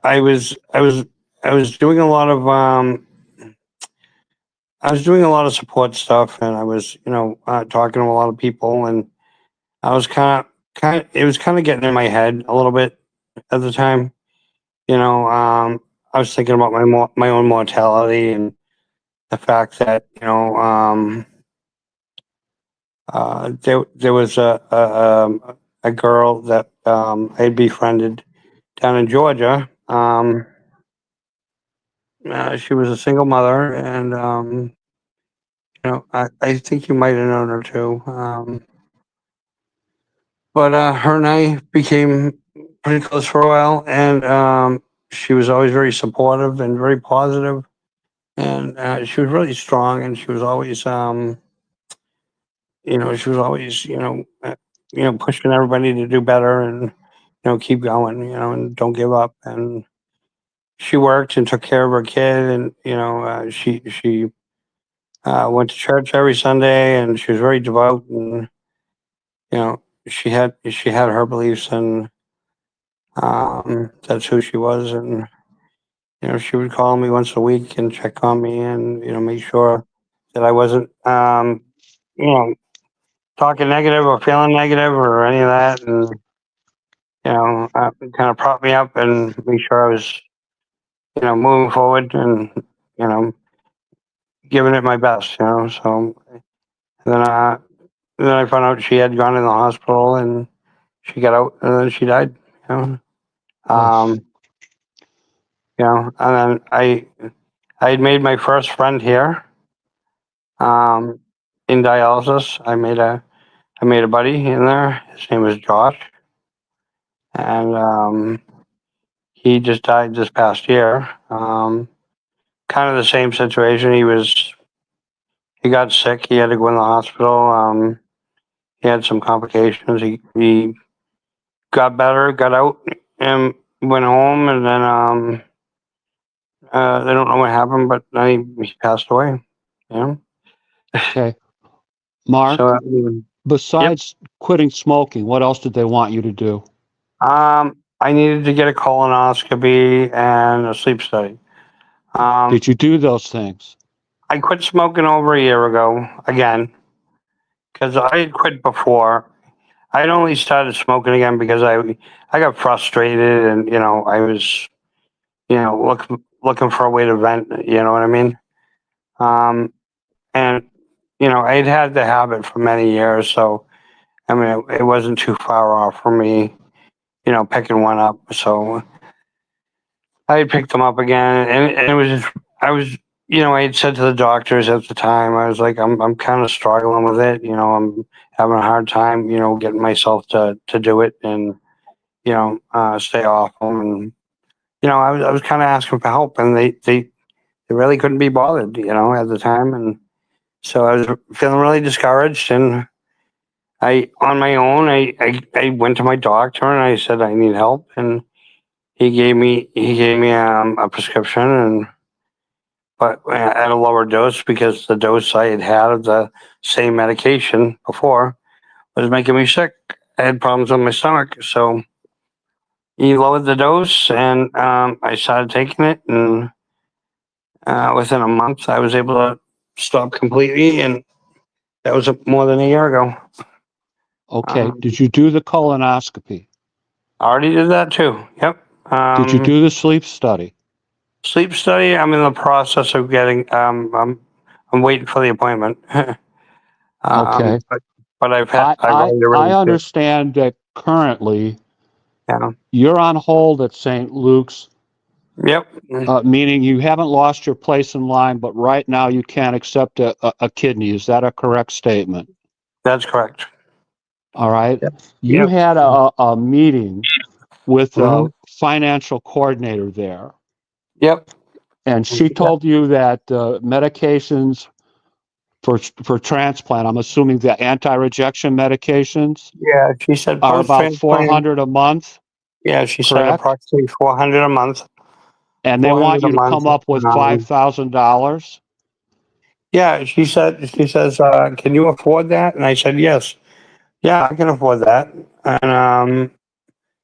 I was I was I was doing a lot of support stuff, and I was talking to a lot of people, and I was kind of it was kind of getting in my head a little bit at the time. I was thinking about my own mortality and the fact that there was a girl that I had befriended down in Georgia. She was a single mother, and I think you might have known her too. But her and I became pretty close for a while, and she was always very supportive and very positive, and she was really strong, and she was always pushing everybody to do better and keep going, and don't give up. And she worked and took care of her kid, and she went to church every Sunday, and she was very devout, and she had her beliefs, and that's who she was. And she would call me once a week and check on me, and make sure that I wasn't you know talking negative or feeling negative or any of that, and kind of prop me up and make sure I was moving forward and, you know, giving it my best, so then, then I found out she had gone in the hospital and she got out and then she died, you know. Oof. Um, and then I had made my first friend here, um, in dialysis. I made a buddy in there. His name was Josh, and he just died this past year. Kind of the same situation. He got sick. He had to go in the hospital. He had some complications. He got better, got out, and went home. And then they don't know what happened, but then he passed away. You know. Okay. So Mark, yep. besides quitting smoking, what else did they want you to do? I needed to get a colonoscopy and a sleep study. Did you do those things? I quit smoking over a year ago again because I had quit before. I had only started smoking again because I got frustrated and I was looking for a way to vent. You know what I mean? Um, and I had the habit for many years, so I mean it wasn't too far off for me. Picking one up. So I picked them up again, and it was just I was I had said to the doctors at the time, I was like, I'm kind of struggling with it. I'm having a hard time, getting myself to do it and stay off them. And I was kind of asking for help, and they really couldn't be bothered, at the time. And so I was feeling really discouraged, and I on my own I went to my doctor and I said I need help, and he gave me a prescription, and but at a lower dose because the dose I had of the same medication before was making me sick. I had problems with my stomach, so he lowered the dose, and I started taking it, and within a month I was able to stop completely, and that was more than a year ago. Okay. Um, Did you do the colonoscopy? I already did that too. Yep. Did you do the sleep study? Sleep study. I'm in the process of getting. I'm waiting for the appointment. Okay. But I I've I already I arranged it. understand that currently Yeah. you're on hold at St. Luke's, Yep. meaning you haven't lost your place in line, but right now you can't accept a kidney. Is that a correct statement? That's correct. All right. Yep. You Yep. had a meeting with Hmm. a financial coordinator there, Yep. and she Yep. told you that medications for transplant, I'm assuming the anti-rejection medications, Yeah. She said are post about transplant. 400 a month, Yeah. She said correct? approximately 400 a month. And they Four want hundred a you to month. come up with $5,000. Yeah. She says, can you afford that? And I said, yes. Yeah, I can afford that. And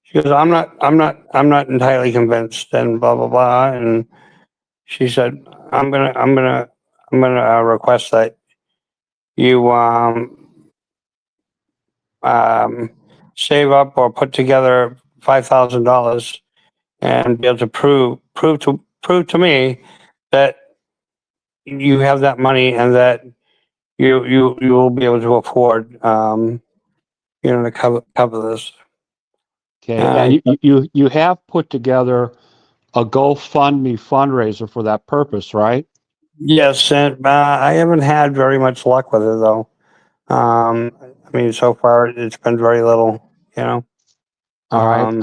she goes, I'm not entirely convinced. And blah blah blah. And she said, I'm gonna request that you um, save up or put together $5,000 and be able to prove to me that you have that money and that you will be able to afford to cover this. Okay, and Uh, you have put together a GoFundMe fundraiser for that purpose, right? yes, and I haven't had very much luck with it though. I mean, so far it's been very little. You know. All right. Um,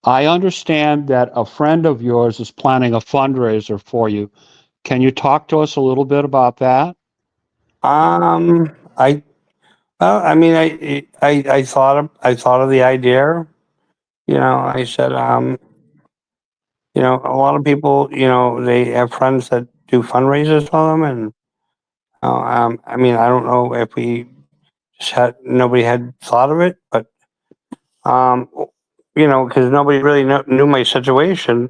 I understand that a friend of yours is planning a fundraiser for you. Can you talk to us a little bit about that? I well, I mean, I thought of the idea. I said, a lot of people, they have friends that do fundraisers for them, and I mean, I don't know if we just had nobody had thought of it, but um, because nobody really knew my situation,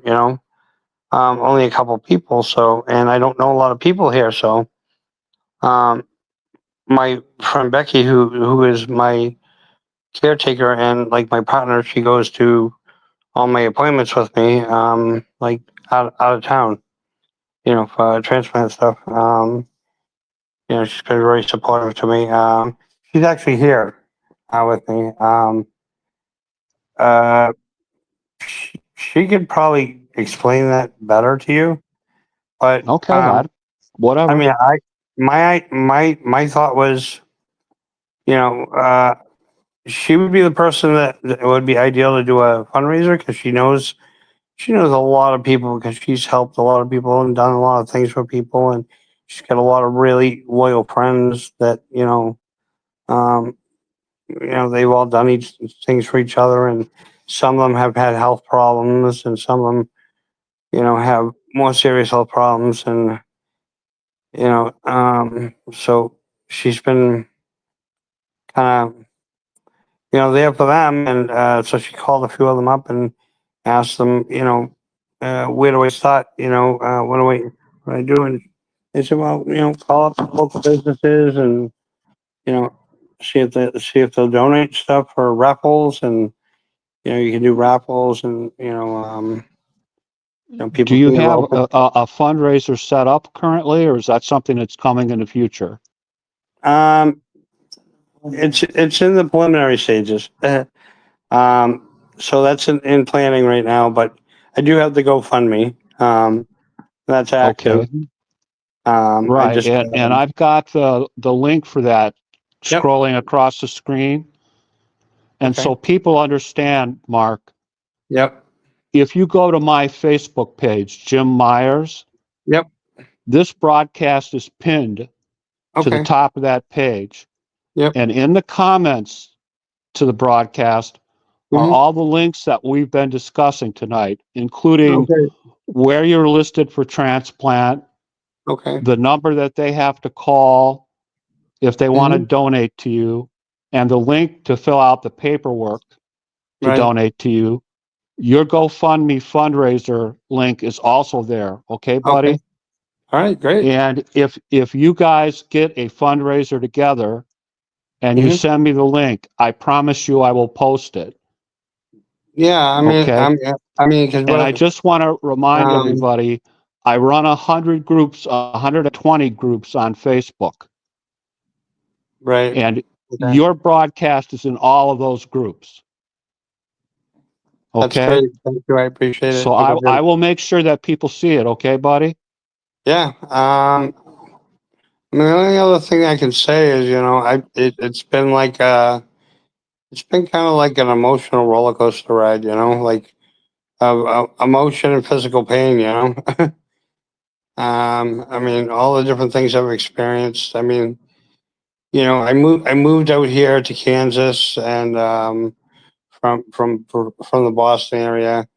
only a couple people, so and I don't know a lot of people here, so um, my friend Becky, who is my caretaker and like my partner, she goes to all my appointments with me, like out of town, for transplant stuff. She's been very supportive to me. She's actually here with me. Uh, she could probably explain that better to you, but Okay, I whatever. mean, my thought was, you know, she would be the person that would be ideal to do a fundraiser because she knows a lot of people because she's helped a lot of people and done a lot of things for people, and she's got a lot of really loyal friends that um, they've all done things for each other, and some of them have had health problems, and some of them have more serious health problems, and so she's been kind of there for them, and so she called a few of them up and asked them, where do I start? What do I do? And they said, well, call up local businesses and you know, see if they'll donate stuff for raffles, and you can do raffles, and Do people you can have open. a fundraiser set up currently, or is that something that's coming in the future? Um, it's in the preliminary stages. So that's in planning right now, but I do have the GoFundMe. That's active. Okay, I right. just And I've got the link for that yep. scrolling across the screen. And Okay. so people understand, Mark, Yep. if you go to my Facebook page, Jim Myers, Yep. this broadcast is pinned to the Okay. top of that page. Yep. And in the comments to the broadcast are Hmm. all the links that we've been discussing tonight, including Okay. where you're listed for transplant, Okay. the number that they have to call if they want to Hmm. donate to you, and the link to fill out the paperwork to Right. donate to you. Your GoFundMe fundraiser link is also there. Okay, Okay. buddy? All right. Great. And if you guys get a fundraiser together and you Hmm. send me the link, I promise you I will post it. Yeah. I mean, Okay. because And I what just want to remind um everybody, I run 100 groups, 120 groups on Facebook, right. and Okay. your broadcast is in all of those groups. That's Okay. great. Thank you. I appreciate it. So Okay. I will make sure that people see it. Okay, buddy? Yeah. I mean, the only other thing I can say is, it's been kind of like an emotional roller coaster ride, like of emotion and physical pain, I mean, all the different things I've experienced. I mean, I moved out here to Kansas, and from the Boston area.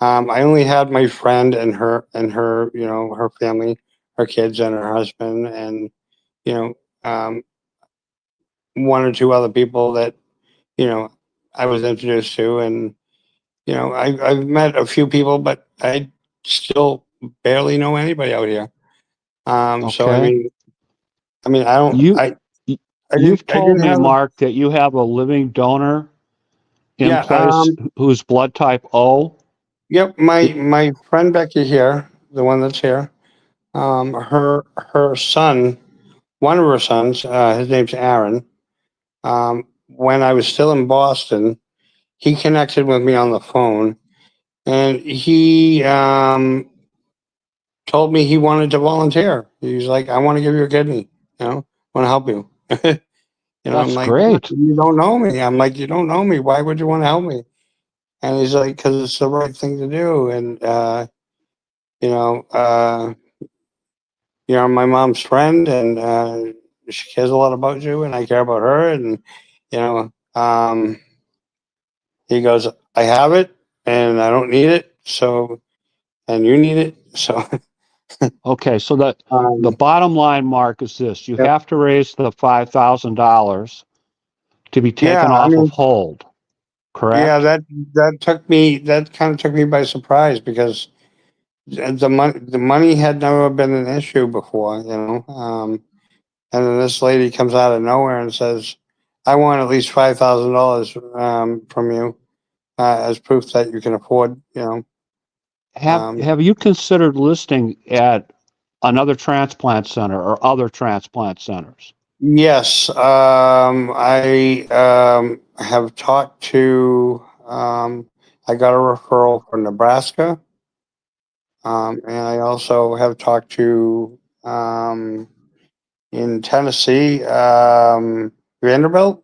I only had my friend and her, her family, her kids, and her husband, and you know, um, one or two other people that you know I was introduced to, and I've met a few people, but I still barely know anybody out here. So Okay. I mean, I don't, You you've I told didn't me, have, Mark, that you have a living donor in yeah, place who's blood type O. yep. My friend Becky here, the one that's here, her son, one of her sons, his name's Aaron. When I was still in Boston, he connected with me on the phone, and he told me he wanted to volunteer. He's like, I want to give you a kidney, want to help you. I'm That's like, great. you don't know me. I'm like, you don't know me. Why would you want to help me? And he's like, because it's the right thing to do. And, you know, uh, I'm my mom's friend, and she cares a lot about you, and I care about her. And, you know, um, he goes, I have it, and I don't need it. So, and you need it. So, Okay, so the um, bottom line, Mark, is this: you yep. have to raise the $5,000 to be Yeah. taken I off of mean, hold. yeah, Correct? that kind of took me by surprise because the money had never been an issue before, and then this lady comes out of nowhere and says, "I want at least $5,000 from you as proof that you can afford, Have you considered listing at another transplant center or other transplant centers? Yes, I have talked to. I got a referral from Nebraska, and I also have talked to in Tennessee, Vanderbilt.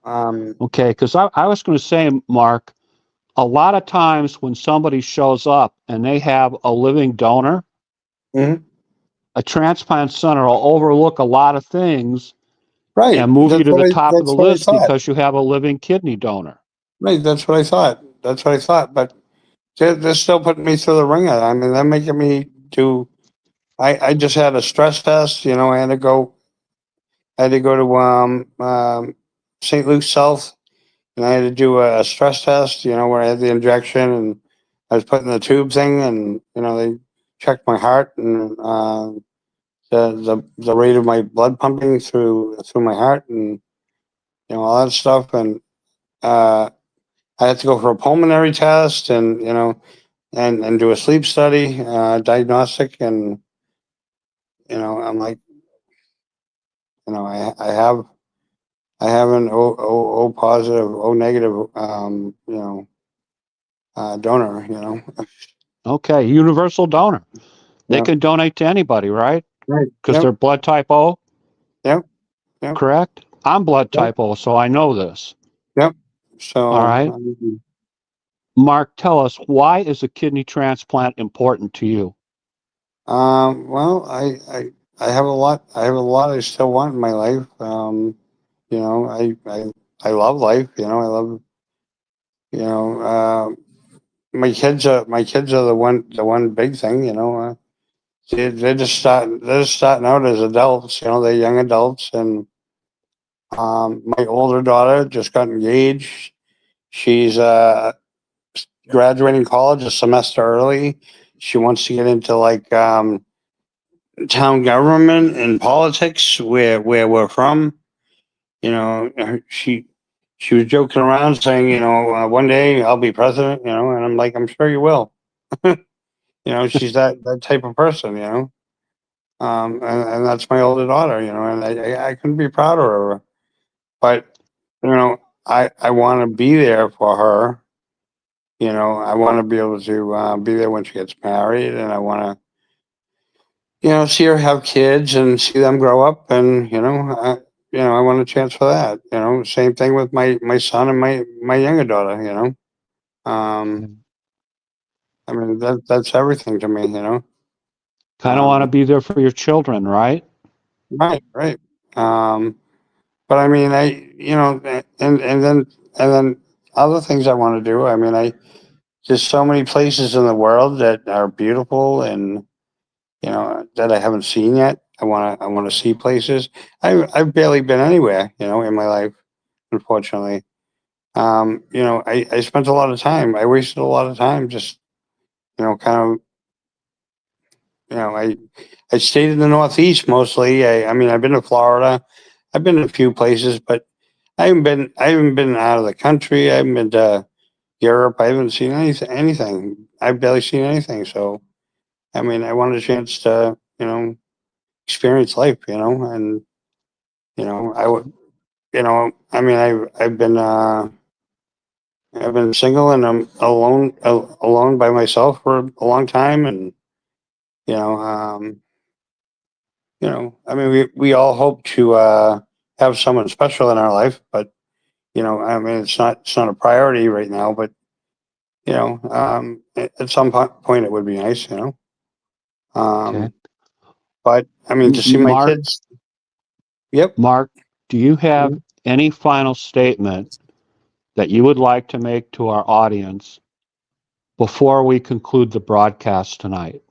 Um, Okay, because I was going to say, Mark, a lot of times when somebody shows up and they have a living donor, mhm. a transplant center will overlook a lot of things Right. and move you to the top of the That's what I list thought. because you have a living kidney donor. Right. That's what I thought. That's what I thought. But they're still putting me through the ringer. I mean, they're making me do. I just had a stress test. You know, I had to go. I had to go to St. Luke's South, and I had to do a stress test. You know, where I had the injection, and I was put in the tube thing, and you know they checked my heart and the rate of my blood pumping through my heart, and you know all that stuff, and uh, I had to go for a pulmonary test, and you know, and do a sleep study, diagnostic, and you know, I'm like, you know, I have an O positive, O negative, you know, donor, you know, Okay, universal donor. They yeah, can donate to anybody, right? right, Because yep, they're blood type O, yep, yep, correct? I'm blood yep, type O, so I know this. yep. All So, right. Mark, tell us, why is a kidney transplant important to you? well, I have a lot. I have a lot I still want in my life. You know, I love life. You know, I love. You know, my kids are the one big thing. You know, they're just starting out as adults. You know, they're young adults, and my older daughter just got engaged. She's graduating college a semester early. She wants to get into like town government and politics where we're from. You know, she was joking around saying, you know, one day I'll be president. You know, and I'm like, I'm sure you will. You know, she's that type of person. You know, and that's my older daughter. You know, and I couldn't be prouder of her. But you know, I want to be there for her. You know, I want to be able to be there when she gets married, and I want to, you know, see her have kids and see them grow up, and you know, I want a chance for that. You know, same thing with my son and my younger daughter. You know, I mean that's everything to me. You know, Kind of want to um, be there for your children, right? right, right. Um, but I mean, you know, and then other things I want to do. I mean, there's so many places in the world that are beautiful and you know that I haven't seen yet. I want to see places. I've barely been anywhere, you know, in my life, unfortunately. You know, I spent a lot of time. I wasted a lot of time just, you know, kind of, you know, I stayed in the Northeast mostly. I mean, I've been to Florida. I've been to a few places, but I haven't been out of the country. I haven't been to Europe. I haven't seen anything. I've barely seen anything. So, I mean, I wanted a chance to, you know, experience life, you know, and you know, I would, you know, I mean, I've been single and I'm alone by myself for a long time, and you know, I mean, we all hope to have someone special in our life, but you know, I mean, it's not a priority right now, but you know, at some point it would be nice, you know. Okay. Um, but I mean, to see my Mark, kids, yep. Mark, do you have Mhm. any final statement that you would like to make to our audience before we conclude the broadcast tonight?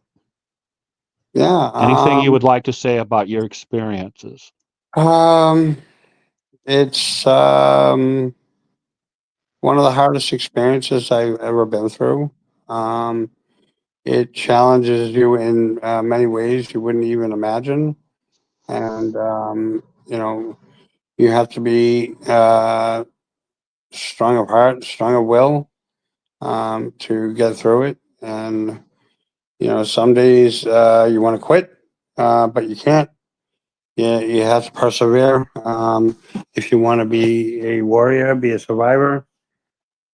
Yeah. Anything you would like to say about your experiences? Um, it's one of the hardest experiences I've ever been through. Um, it challenges you in many ways you wouldn't even imagine, and you know, you have to be strong of heart, strong of will. to get through it. And, some days you want to quit, but you can't. You have to persevere. If you want to be a warrior, be a survivor,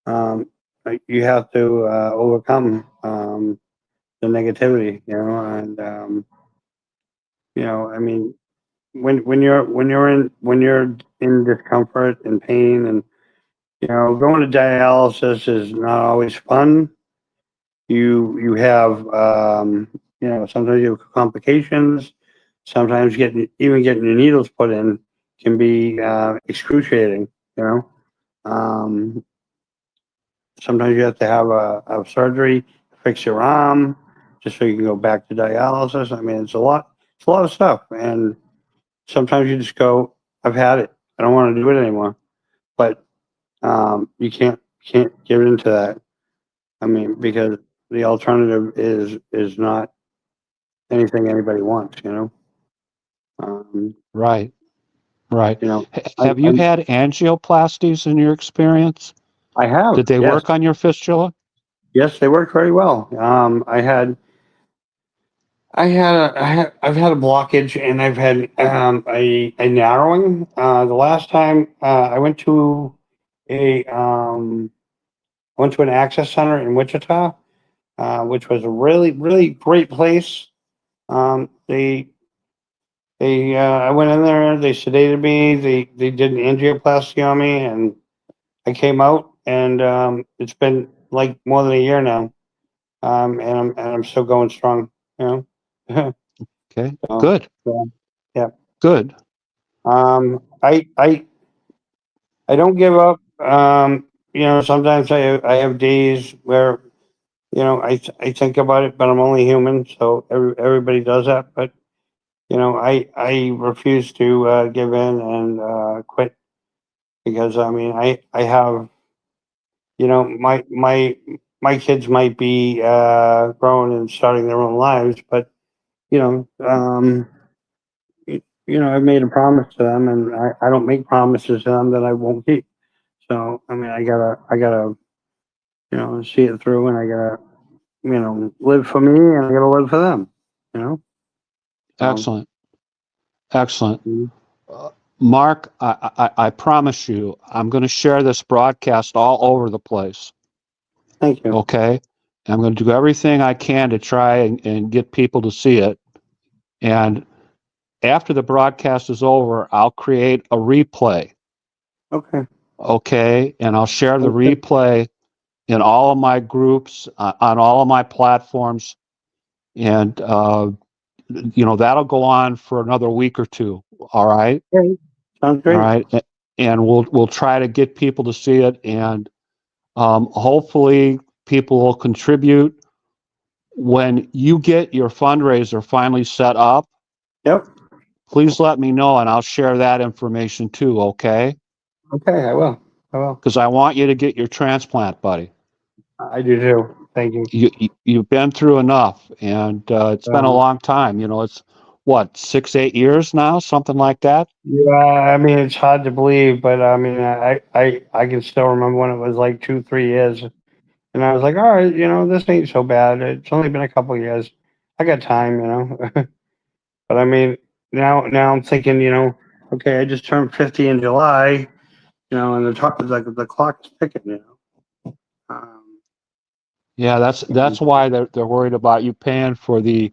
you have to overcome the negativity, and I mean, when you're in discomfort and pain, and going to dialysis is not always fun. You have sometimes you have complications. Sometimes getting your needles put in can be excruciating. You know, um, sometimes you have to have a surgery to fix your arm just so you can go back to dialysis. I mean, it's a lot. It's a lot of stuff, and sometimes you just go, "I've had it. I don't want to do it anymore." But you can't give into that. I mean, because the alternative is not anything anybody wants. Um, Right. Right. you know, I, Have you I had angioplasties in your experience? I have, Did they yes, work on your fistula? yes, they work very well. I've had a blockage, and I've had a narrowing. The last time a I went to an access center in Wichita, which was a really really great place. Um, they I went in there. They sedated me. They did an angioplasty on me, and I came out, and it's been like more than a year now, and I'm still going strong. You know, Okay. so, Good. so, yeah. Good. Um, I I I don't give up. Sometimes I have days where I think about it, but I'm only human, so everybody does that. But I refuse to give in and quit, because I mean I have my kids might be grown and starting their own lives, but you know um, I've made a promise to them, and I don't make promises to them that I won't keep. So I mean I gotta see it through, and I gotta live for me, and I gotta live for them. You know. So Excellent. Excellent. mhm. Mark, I promise you, I'm going to share this broadcast all over the place. Thank you. Okay. I'm going to do everything I can to try and get people to see it. And after the broadcast is over, I'll create a replay. Okay. Okay. And I'll share the Okay. replay in all of my groups, on all of my platforms. And, that'll go on for another week or two. All right. Great. Sounds All great. right. And we'll try to get people to see it. And hopefully people will contribute. When you get your fundraiser finally set up, Yep. please let me know and I'll share that information too, okay? Okay. I will. I will. Because I want you to get your transplant, buddy. I do too. Thank you. You've been through enough, and it's been a Um, long time. It's what, 6, 8 years now, something like that. yeah, I mean, it's hard to believe, but I mean, I can still remember when it was like 2, 3 years, and I was like, all right, this ain't so bad. It's only been a couple years. I got time. But I mean, now I'm thinking, okay, I just turned 50 in July, and the clock is ticking. Um, Yeah, that's why they're worried about you paying for the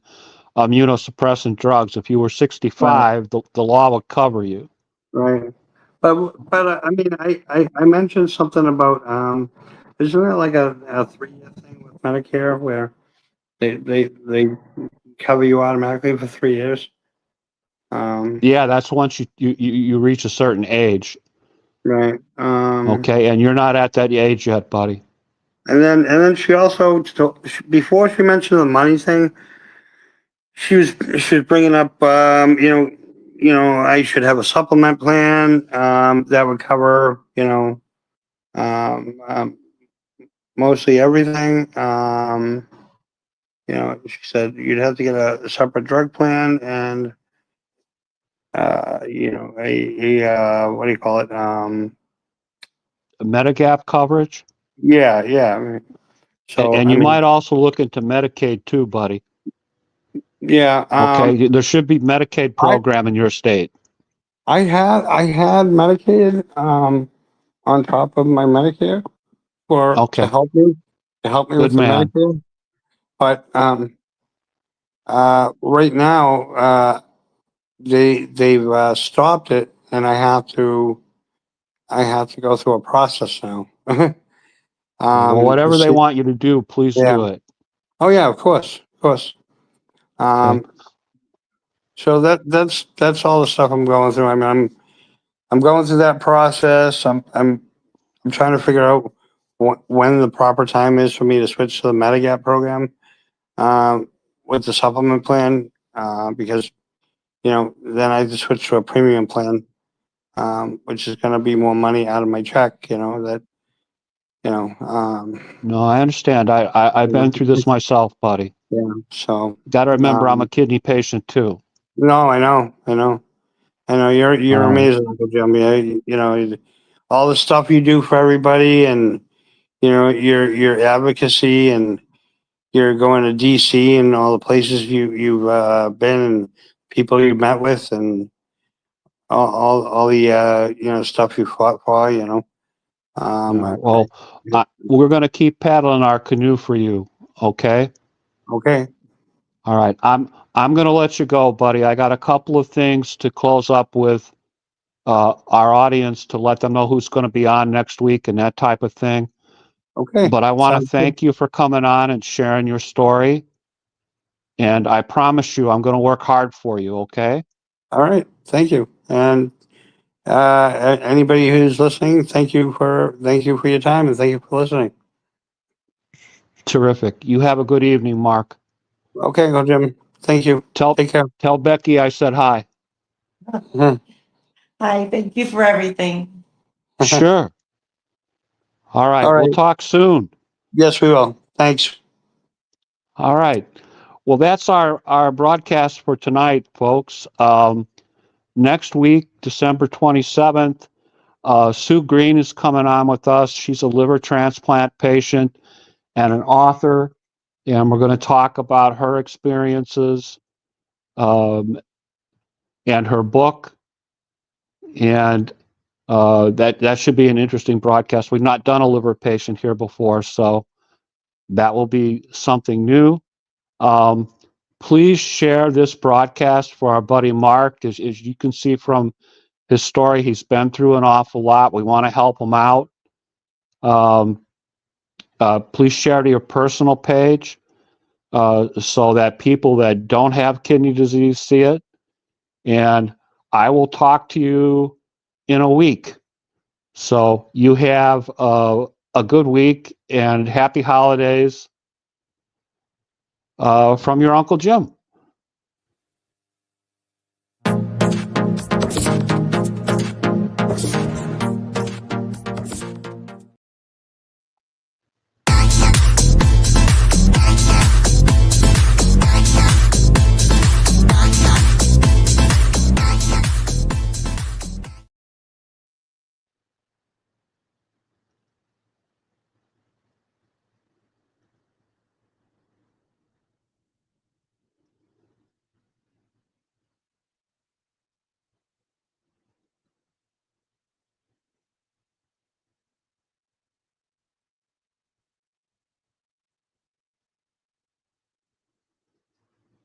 immunosuppressant drugs. If you were right, 65, the law would cover you. right. But I mean, I mentioned something about isn't there like a 3 year thing with Medicare where they cover you automatically for 3 years? Um, Yeah, that's once you reach a certain age. right. Okay, and you're not at that age yet, buddy. And then she also before she mentioned the money thing, she was bringing up I should have a supplement plan that would cover um, um, mostly everything. She said you'd have to get a separate drug plan, and what do you call it? Medigap coverage. Yeah, yeah. So, And I you mean, might also look into Medicaid too, buddy. yeah, Okay, there should be Medicaid I, program in your state. I had Medicaid, on top of my Medicare to Okay, help me good with the man. Medicare. But, right now, they've stopped it, and I have to go through a process now. Well, To whatever they see, want you to do, please yeah. do it. Oh yeah, of course, of course. Okay. Um, so that's all the stuff I'm going through. I mean, I'm going through that process. I'm trying to figure out when the proper time is for me to switch to the Medigap program, with the supplement plan, because then I just switch to a premium plan, which is going to be more money out of my check. No, I understand. I've You know, been through this myself, buddy. yeah. So, Got to remember, I'm a um, kidney patient too. no, I know. You're All right. amazing, Uncle Jim. Yeah, all the stuff you do for everybody, and your advocacy, and you're going to DC and all the places you've been, and people you met with, and all the stuff you fought for. All Um, right. Well, we're going to keep paddling our canoe for you. Okay. okay, All right. I'm going to let you go, buddy. I got a couple of things to close up with our audience to let them know who's going to be on next week and that type of thing. okay, But I want to sounds good. thank you for coming on and sharing your story. And I promise you, I'm going to work hard for you. Okay. All right, thank you, and anybody who's listening, thank you for your time, and thank you for listening. Terrific. You have a good evening, Mark. Okay, Uncle Jim. Thank you. Tell Take care. tell Becky I said hi. Hi, thank you for everything. Sure. All All right. We'll right. talk soon. Yes, we will. Thanks. All right. Well, that's our broadcast for tonight, folks. Next week, December 27th, Sue Green is coming on with us. She's a liver transplant patient and an author, and we're going to talk about her experiences and her book. And that should be an interesting broadcast. We've not done a liver patient here before, so that will be something new. Um, please share this broadcast for our buddy Mark. As you can see from his story, he's been through an awful lot. We want to help him out. Please share to your personal page so that people that don't have kidney disease see it. And I will talk to you in a week. So you have a good week and happy holidays from your Uncle Jim.